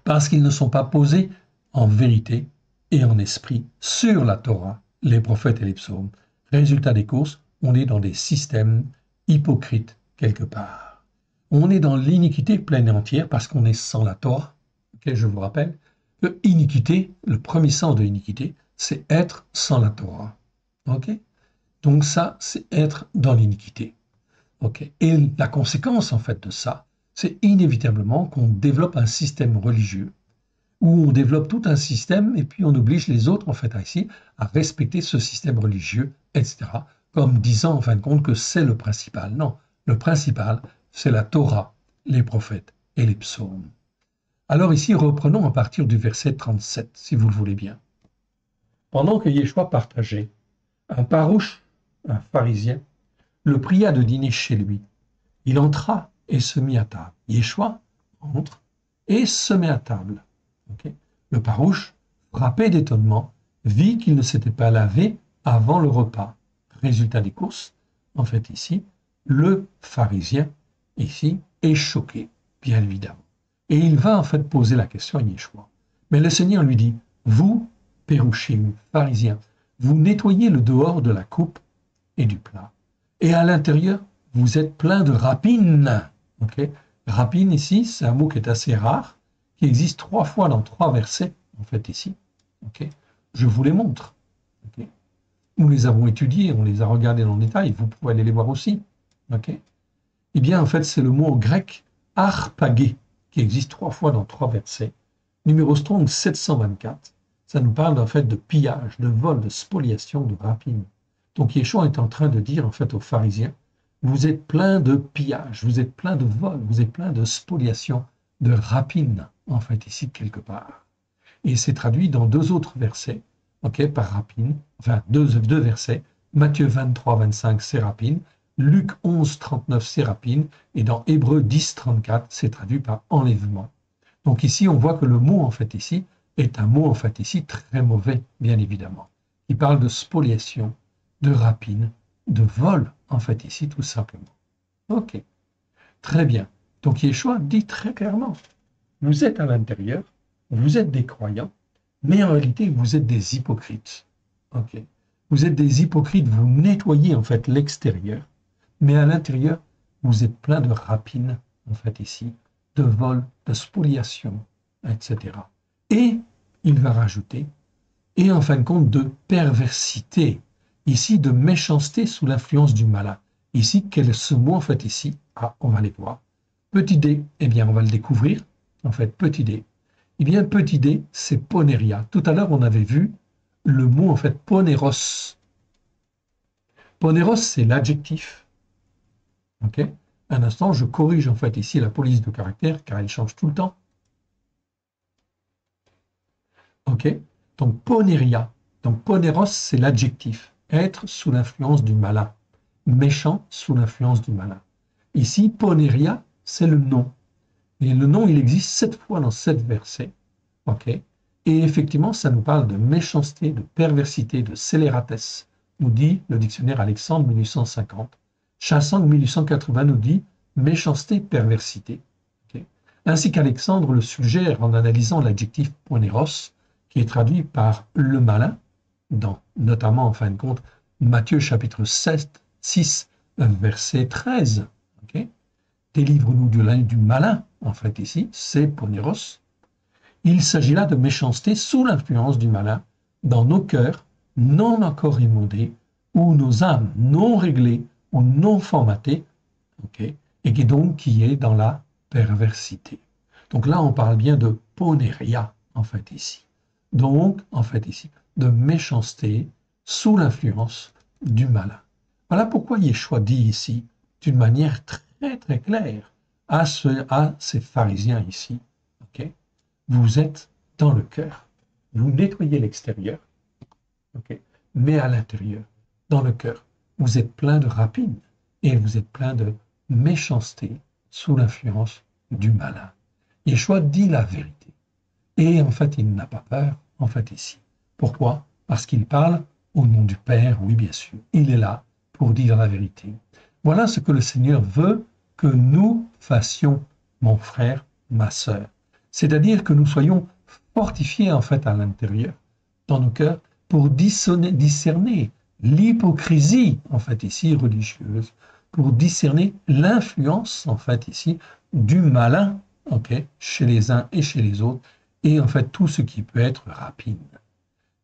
parce qu'ils ne sont pas posés en vérité et en esprit sur la Torah, les prophètes et les psaumes. Résultat des courses, on est dans des systèmes hypocrites quelque part. On est dans l'iniquité pleine et entière parce qu'on est sans la Torah. Okay, je vous rappelle que iniquité, le premier sens de l'iniquité, c'est être sans la Torah. Okay, donc ça, c'est être dans l'iniquité. Okay, et la conséquence en fait de ça, c'est inévitablement qu'on développe un système religieux où on développe tout un système et puis on oblige les autres, en fait, ici, à respecter ce système religieux, etc., comme disant, en fin de compte, que c'est le principal. Non, le principal, c'est la Torah, les prophètes et les psaumes. Alors ici, reprenons à partir du verset 37, si vous le voulez bien. Pendant que Yeshua partageait, un parouche, un pharisien, le pria de dîner chez lui. Il entra et se mit à table. Yeshua entre et se met à table. Okay. Le parouche, frappé d'étonnement, vit qu'il ne s'était pas lavé avant le repas. Résultat des courses, en fait ici, le pharisien, ici, est choqué, bien évidemment. Et il va en fait poser la question à Yeshua. Mais le Seigneur lui dit, vous, pérouchim, pharisiens, vous nettoyez le dehors de la coupe et du plat. Et à l'intérieur, vous êtes plein de rapines. Okay. Rapine ici, c'est un mot qui est assez rare, qui existe 3 fois dans 3 versets, en fait, ici. Okay. Je vous les montre. Okay. Nous les avons étudiés, on les a regardés dans le détail, vous pouvez aller les voir aussi. Okay. Eh bien, en fait, c'est le mot grec harpagé, qui existe 3 fois dans 3 versets. Numéro Strong 724, ça nous parle en fait de pillage, de vol, de spoliation, de rapine. Donc Yeshua est en train de dire en fait aux pharisiens, vous êtes plein de pillage, vous êtes plein de vol, vous êtes plein de spoliation, de rapine, en fait, ici, quelque part. Et c'est traduit dans 2 autres versets, okay, par rapine, enfin, 2 versets, Matthieu 23, 25, c'est rapine, Luc 11, 39, c'est rapine, et dans Hébreux 10, 34, c'est traduit par enlèvement. Donc ici, on voit que le mot, en fait, ici, est un mot, en fait, ici, très mauvais, bien évidemment. Il parle de spoliation, de rapine, de vol, en fait, ici, tout simplement. Ok, très bien. Donc Yeshua dit très clairement, vous êtes à l'intérieur, vous êtes des croyants, mais en réalité, vous êtes des hypocrites. Ok, vous êtes des hypocrites, vous nettoyez en fait l'extérieur, mais à l'intérieur, vous êtes plein de rapines, en fait, ici, de vol, de spoliation, etc. Et il va rajouter, et en fin de compte, de perversité, ici, de méchanceté sous l'influence du malin. Ici, quel est ce mot, en fait, ici? Ah, on va les voir. Petit d, eh bien, on va le découvrir. En fait, petit d. Eh bien, petit d, c'est poneria. Tout à l'heure, on avait vu le mot, en fait, poneros. Poneros, c'est l'adjectif. Ok? Un instant, je corrige, en fait, ici, la police de caractère, car elle change tout le temps. Ok? Donc, poneria. Donc, poneros, c'est l'adjectif. Être sous l'influence du malin. Méchant sous l'influence du malin. Ici, poneria, c'est le nom. Et le nom, il existe 7 fois dans 7 versets. Ok? Et effectivement, ça nous parle de méchanceté, de perversité, de scélératesse, nous dit le dictionnaire Alexandre 1850. Chassang 1880 nous dit méchanceté, perversité. Okay? Ainsi qu'Alexandre le suggère en analysant l'adjectif poneros, qui est traduit par le malin, dans notamment, en fin de compte, Matthieu chapitre 7, 6, verset 13. Okay? délivre-nous du malin, en fait ici, c'est poneros. Il s'agit là de méchanceté sous l'influence du malin dans nos cœurs non encore immodés ou nos âmes non réglées ou non formatées, okay, et qui est dans la perversité. Donc là, on parle bien de poneria, en fait ici. Donc, en fait ici, de méchanceté sous l'influence du malin. Voilà pourquoi Yeshua dit ici, d'une manière très très claire, à ces pharisiens ici, okay, vous êtes dans le cœur, vous nettoyez l'extérieur, okay, mais à l'intérieur, dans le cœur, vous êtes plein de rapine et vous êtes plein de méchanceté sous l'influence du malin. Yeshua dit la vérité. Et en fait, il n'a pas peur, en fait, ici. Pourquoi? Parce qu'il parle au nom du Père, oui, bien sûr. Il est là pour dire la vérité. Voilà ce que le Seigneur veut que nous fassions, mon frère, ma sœur. C'est-à-dire que nous soyons fortifiés, en fait, à l'intérieur, dans nos cœurs, pour discerner l'hypocrisie, en fait, ici, religieuse, pour discerner l'influence, en fait, ici, du malin, okay, chez les uns et chez les autres, et en fait tout ce qui peut être rapide.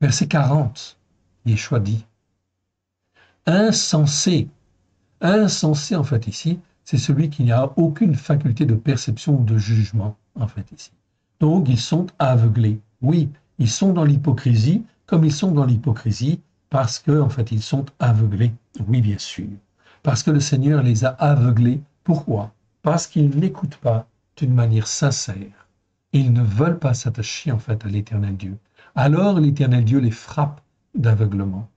Verset 40, Yeshua dit, insensé. Insensé, en fait, ici, c'est celui qui n'a aucune faculté de perception ou de jugement, en fait, ici. Donc, ils sont aveuglés. Oui, ils sont dans l'hypocrisie, comme ils sont dans l'hypocrisie, parce que, en fait, ils sont aveuglés. Oui, bien sûr. Parce que le Seigneur les a aveuglés. Pourquoi? Parce qu'ils n'écoutent pas d'une manière sincère. Ils ne veulent pas s'attacher, en fait, à l'Éternel Dieu. Alors, l'Éternel Dieu les frappe d'aveuglement.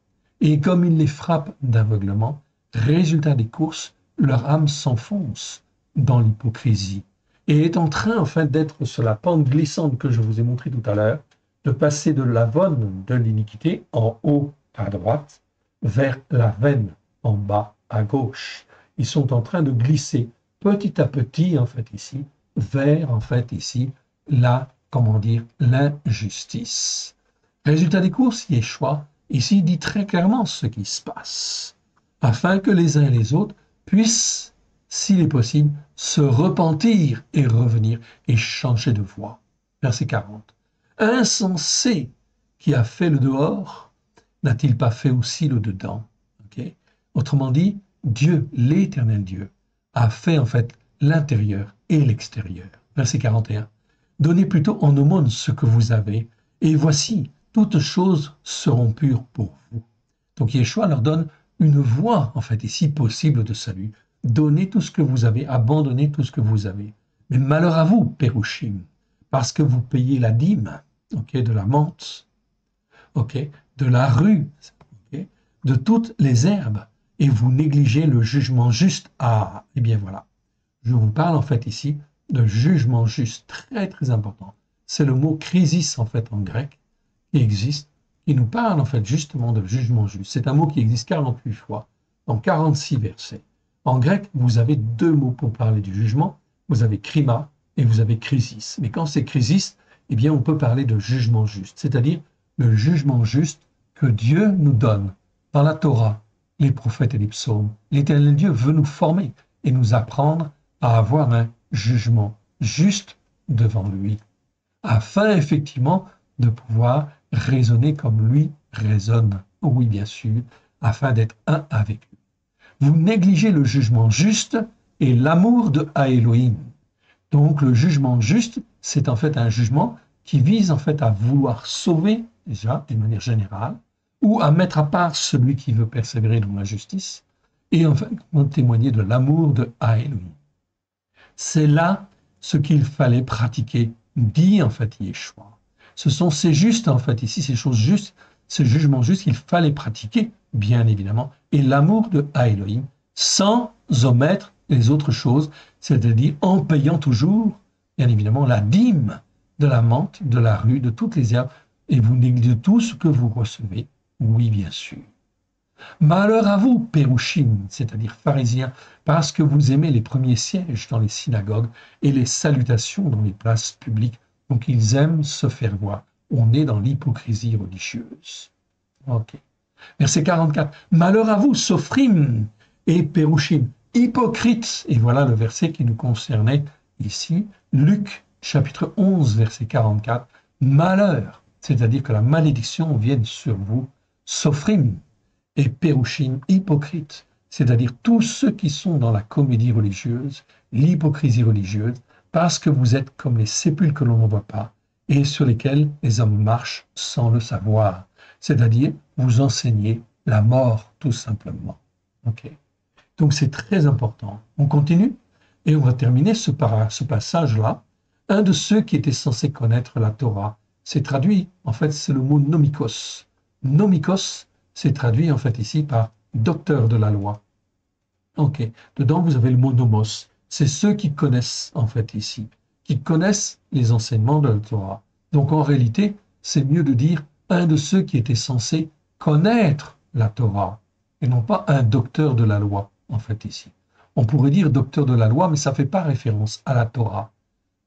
Et comme il les frappe d'aveuglement, résultat des courses, leur âme s'enfonce dans l'hypocrisie et est en train, en fait, d'être sur la pente glissante que je vous ai montrée tout à l'heure, de passer de la veine de l'iniquité en haut à droite vers la veine en bas à gauche. Ils sont en train de glisser petit à petit, en fait, ici, vers, en fait, ici, l'injustice. Résultat des courses, Yeshua, ici, dit très clairement ce qui se passe, afin que les uns et les autres puissent, s'il est possible, se repentir et revenir et changer de voie. Verset 40. Insensé qui a fait le dehors, n'a-t-il pas fait aussi le dedans? Okay. Autrement dit, Dieu, l'Éternel Dieu, a fait en fait l'intérieur et l'extérieur. Verset 41. Donnez plutôt en aumône ce que vous avez, et voici, toutes choses seront pures pour vous. Donc Yeshua leur donne une voie, en fait, ici possible de salut. Donnez tout ce que vous avez, abandonnez tout ce que vous avez. Mais malheur à vous, Pérouchim, parce que vous payez la dîme, okay, de la menthe, okay, de la rue, okay, de toutes les herbes, et vous négligez le jugement juste. Ah, eh bien voilà. Je vous parle en fait ici de jugement juste, très très important. C'est le mot crisis en fait en grec qui existe, qui nous parle en fait justement de jugement juste. C'est un mot qui existe 48 fois, dans 46 versets. En grec, vous avez deux mots pour parler du jugement. Vous avez krima et vous avez crisis. Mais quand c'est crisis, eh bien on peut parler de jugement juste, c'est-à-dire le jugement juste que Dieu nous donne dans la Torah, les prophètes et les psaumes. L'Éternel Dieu veut nous former et nous apprendre à avoir un jugement juste devant lui, afin effectivement de pouvoir raisonner comme lui raisonne, oui bien sûr, afin d'être un avec lui. Vous négligez le jugement juste et l'amour de Elohim. Donc le jugement juste, c'est en fait un jugement qui vise en fait à vouloir sauver, déjà d'une manière générale, ou à mettre à part celui qui veut persévérer dans la justice, et enfin témoigner de l'amour de Elohim. C'est là ce qu'il fallait pratiquer, dit en fait Yeshua. Ce sont ces justes, en fait, ici, ces choses justes, ce jugement juste qu'il fallait pratiquer, bien évidemment, et l'amour de Elohim, sans omettre les autres choses, c'est-à-dire en payant toujours, bien évidemment, la dîme de la menthe, de la rue, de toutes les herbes, et vous négligez tout ce que vous recevez, oui, bien sûr. Malheur à vous, Pérouchim, c'est-à-dire pharisiens, parce que vous aimez les premiers sièges dans les synagogues et les salutations dans les places publiques. Donc ils aiment se faire voir. On est dans l'hypocrisie religieuse. Ok. Verset 44. Malheur à vous, Sophrim et Pérouchim, hypocrites. Et voilà le verset qui nous concernait ici, Luc chapitre 11, verset 44. Malheur, c'est-à-dire que la malédiction vienne sur vous, sophrim et pérouchim, hypocrites, c'est-à-dire tous ceux qui sont dans la comédie religieuse, l'hypocrisie religieuse, parce que vous êtes comme les sépulcres que l'on ne voit pas et sur lesquels les hommes marchent sans le savoir. C'est-à-dire, vous enseignez la mort, tout simplement. Okay. Donc, c'est très important. On continue et on va terminer ce passage-là. Un de ceux qui étaient censés connaître la Torah, c'est traduit, en fait, c'est le mot nomikos. Nomikos, c'est traduit, en fait, ici par docteur de la loi. Ok. Dedans, vous avez le mot nomos. C'est ceux qui connaissent, en fait, ici, qui connaissent les enseignements de la Torah. Donc, en réalité, c'est mieux de dire un de ceux qui étaient censés connaître la Torah, et non pas un docteur de la loi, en fait, ici. On pourrait dire docteur de la loi, mais ça ne fait pas référence à la Torah.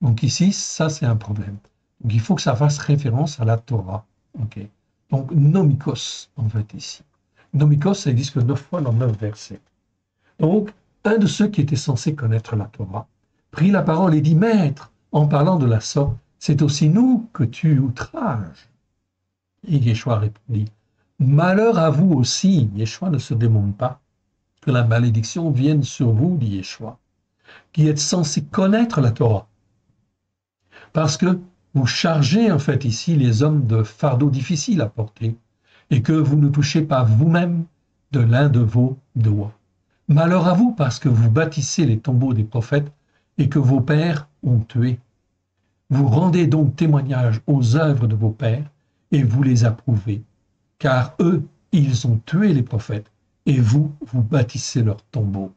Donc ici, ça, c'est un problème. Donc, il faut que ça fasse référence à la Torah. Okay. Donc, nomikos, en fait, ici. Nomikos, ça existe que 9 fois dans 9 versets. Donc, un de ceux qui étaient censés connaître la Torah prit la parole et dit, Maître, en parlant de la sorte, c'est aussi nous que tu outrages. Et Yeshua répondit, Malheur à vous aussi, Yeshua ne se démonte pas, que la malédiction vienne sur vous, dit Yeshua, qui êtes censés connaître la Torah. Parce que vous chargez en fait ici les hommes de fardeaux difficiles à porter et que vous ne touchez pas vous-même de l'un de vos doigts. Malheur à vous parce que vous bâtissez les tombeaux des prophètes et que vos pères ont tués. Vous rendez donc témoignage aux œuvres de vos pères et vous les approuvez, car eux, ils ont tué les prophètes et vous, vous bâtissez leurs tombeaux.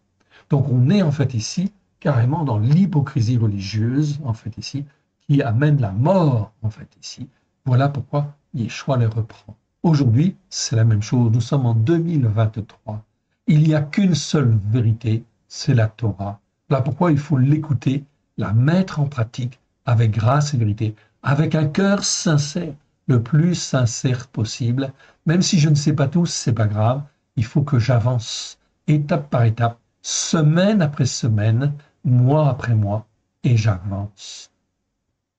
Donc on est en fait ici carrément dans l'hypocrisie religieuse, en fait ici, qui amène la mort, en fait, ici. Voilà pourquoi Yeshua les reprend. Aujourd'hui, c'est la même chose. Nous sommes en 2023. Il n'y a qu'une seule vérité, c'est la Torah. Voilà pourquoi il faut l'écouter, la mettre en pratique avec grâce et vérité, avec un cœur sincère, le plus sincère possible. Même si je ne sais pas tout, c'est pas grave. Il faut que j'avance étape par étape, semaine après semaine, mois après mois, et j'avance.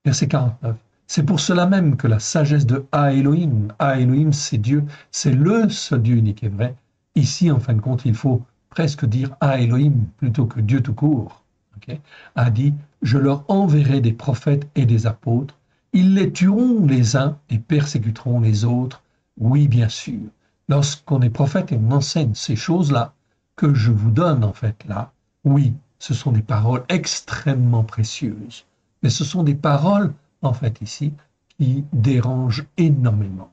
Verset 49. C'est pour cela même que la sagesse de Ha Elohim, Ha Elohim c'est Dieu, c'est le seul Dieu unique et vrai. Ici, en fin de compte, il faut presque dire Ha Elohim plutôt que Dieu tout court. Okay, a dit, je leur enverrai des prophètes et des apôtres, ils les tueront les uns et persécuteront les autres. Oui, bien sûr. Lorsqu'on est prophète et on enseigne ces choses-là, que je vous donne en fait là, oui, ce sont des paroles extrêmement précieuses. Mais ce sont des paroles, en fait, ici, qui dérangent énormément.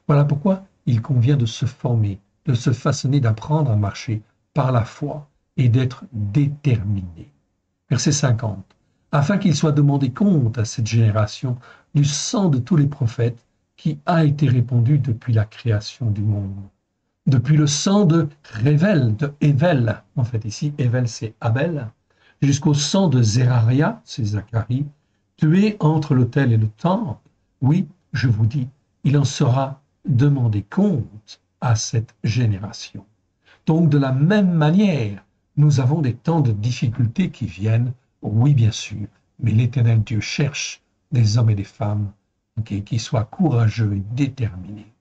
Voilà pourquoi il convient de se former, de se façonner, d'apprendre à marcher par la foi et d'être déterminé. Verset 50. Afin qu'il soit demandé compte à cette génération du sang de tous les prophètes qui a été répandu depuis la création du monde. Depuis le sang de Rével, de Ével, en fait ici, Ével c'est Abel, jusqu'au sang de Zéraria, c'est Zacharie, tué entre l'autel et le temple, oui, je vous dis, il en sera demandé compte à cette génération. Donc, de la même manière, nous avons des temps de difficultés qui viennent, oui, bien sûr, mais l'Éternel Dieu cherche des hommes et des femmes qui soient courageux et déterminés.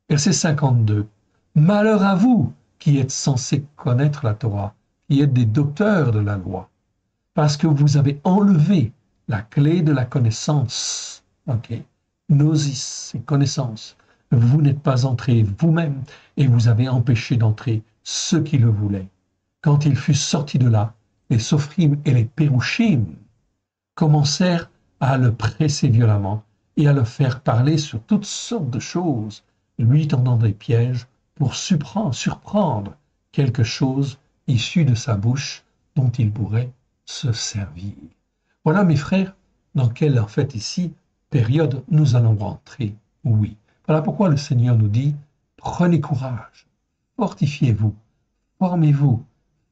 Verset 52. Malheur à vous qui êtes censés connaître la Torah, qui êtes des docteurs de la loi, parce que vous avez enlevé la clé de la connaissance. Gnosis, c'est connaissance. Vous n'êtes pas entrés vous-même et vous avez empêché d'entrer ceux qui le voulaient. Quand il fut sorti de là, les sophrim et les pérouchim commencèrent à le presser violemment et à le faire parler sur toutes sortes de choses, lui tendant des pièges pour surprendre quelque chose issu de sa bouche dont il pourrait se servir. Voilà, mes frères, dans quelle, en fait, ici, période nous allons rentrer. Oui. Voilà pourquoi le Seigneur nous dit, prenez courage, fortifiez-vous, formez-vous,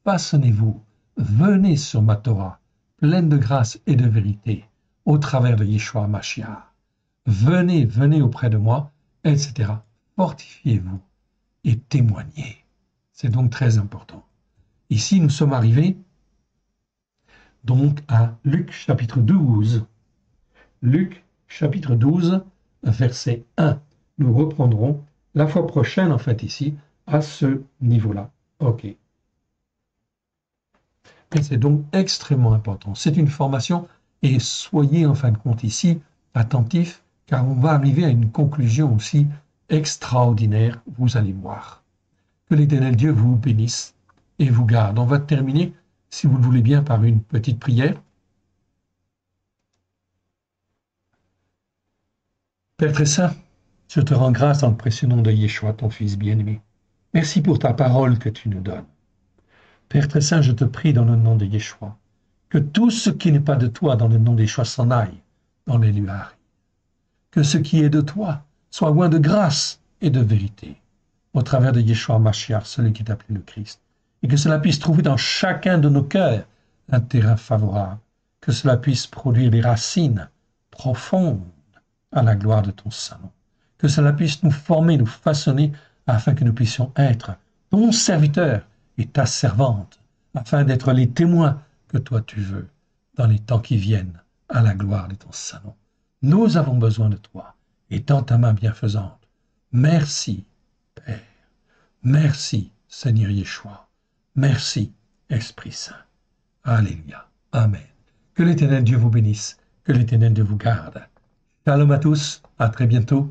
façonnez-vous, venez sur ma Torah, pleine de grâce et de vérité, au travers de Yeshua Mashiach. Venez, venez auprès de moi, etc. Fortifiez-vous et témoignez. C'est donc très important. Ici, nous sommes arrivés donc à Luc chapitre 12. Luc chapitre 12, verset 1. Nous reprendrons la fois prochaine, en fait, ici, à ce niveau-là. OK. Et c'est donc extrêmement important. C'est une formation et soyez en fin de compte ici attentifs car on va arriver à une conclusion aussi extraordinaire, vous allez voir. Que l'Éternel Dieu vous bénisse et vous garde. On va terminer, si vous le voulez bien, par une petite prière. Père très saint, je te rends grâce dans le précieux nom de Yeshua, ton Fils bien-aimé. Merci pour ta parole que tu nous donnes. Père très saint, je te prie dans le nom de Yeshua, que tout ce qui n'est pas de toi dans le nom de Yeshua s'en aille dans les nuages. Que ce qui est de toi soit loin de grâce et de vérité, au travers de Yeshua Mashiach, celui qui est appelé le Christ, et que cela puisse trouver dans chacun de nos cœurs un terrain favorable, que cela puisse produire des racines profondes à la gloire de ton Saint-Nom, que cela puisse nous former, nous façonner, afin que nous puissions être ton serviteur et ta servante, afin d'être les témoins que toi tu veux dans les temps qui viennent, à la gloire de ton Saint-Nom. Nous avons besoin de toi, et dans ta main bienfaisante. Merci, Père. Merci, Seigneur Yeshua. Merci, Esprit Saint. Alléluia. Amen. Que l'Éternel Dieu vous bénisse, que l'Éternel Dieu vous garde. Shalom à tous, à très bientôt.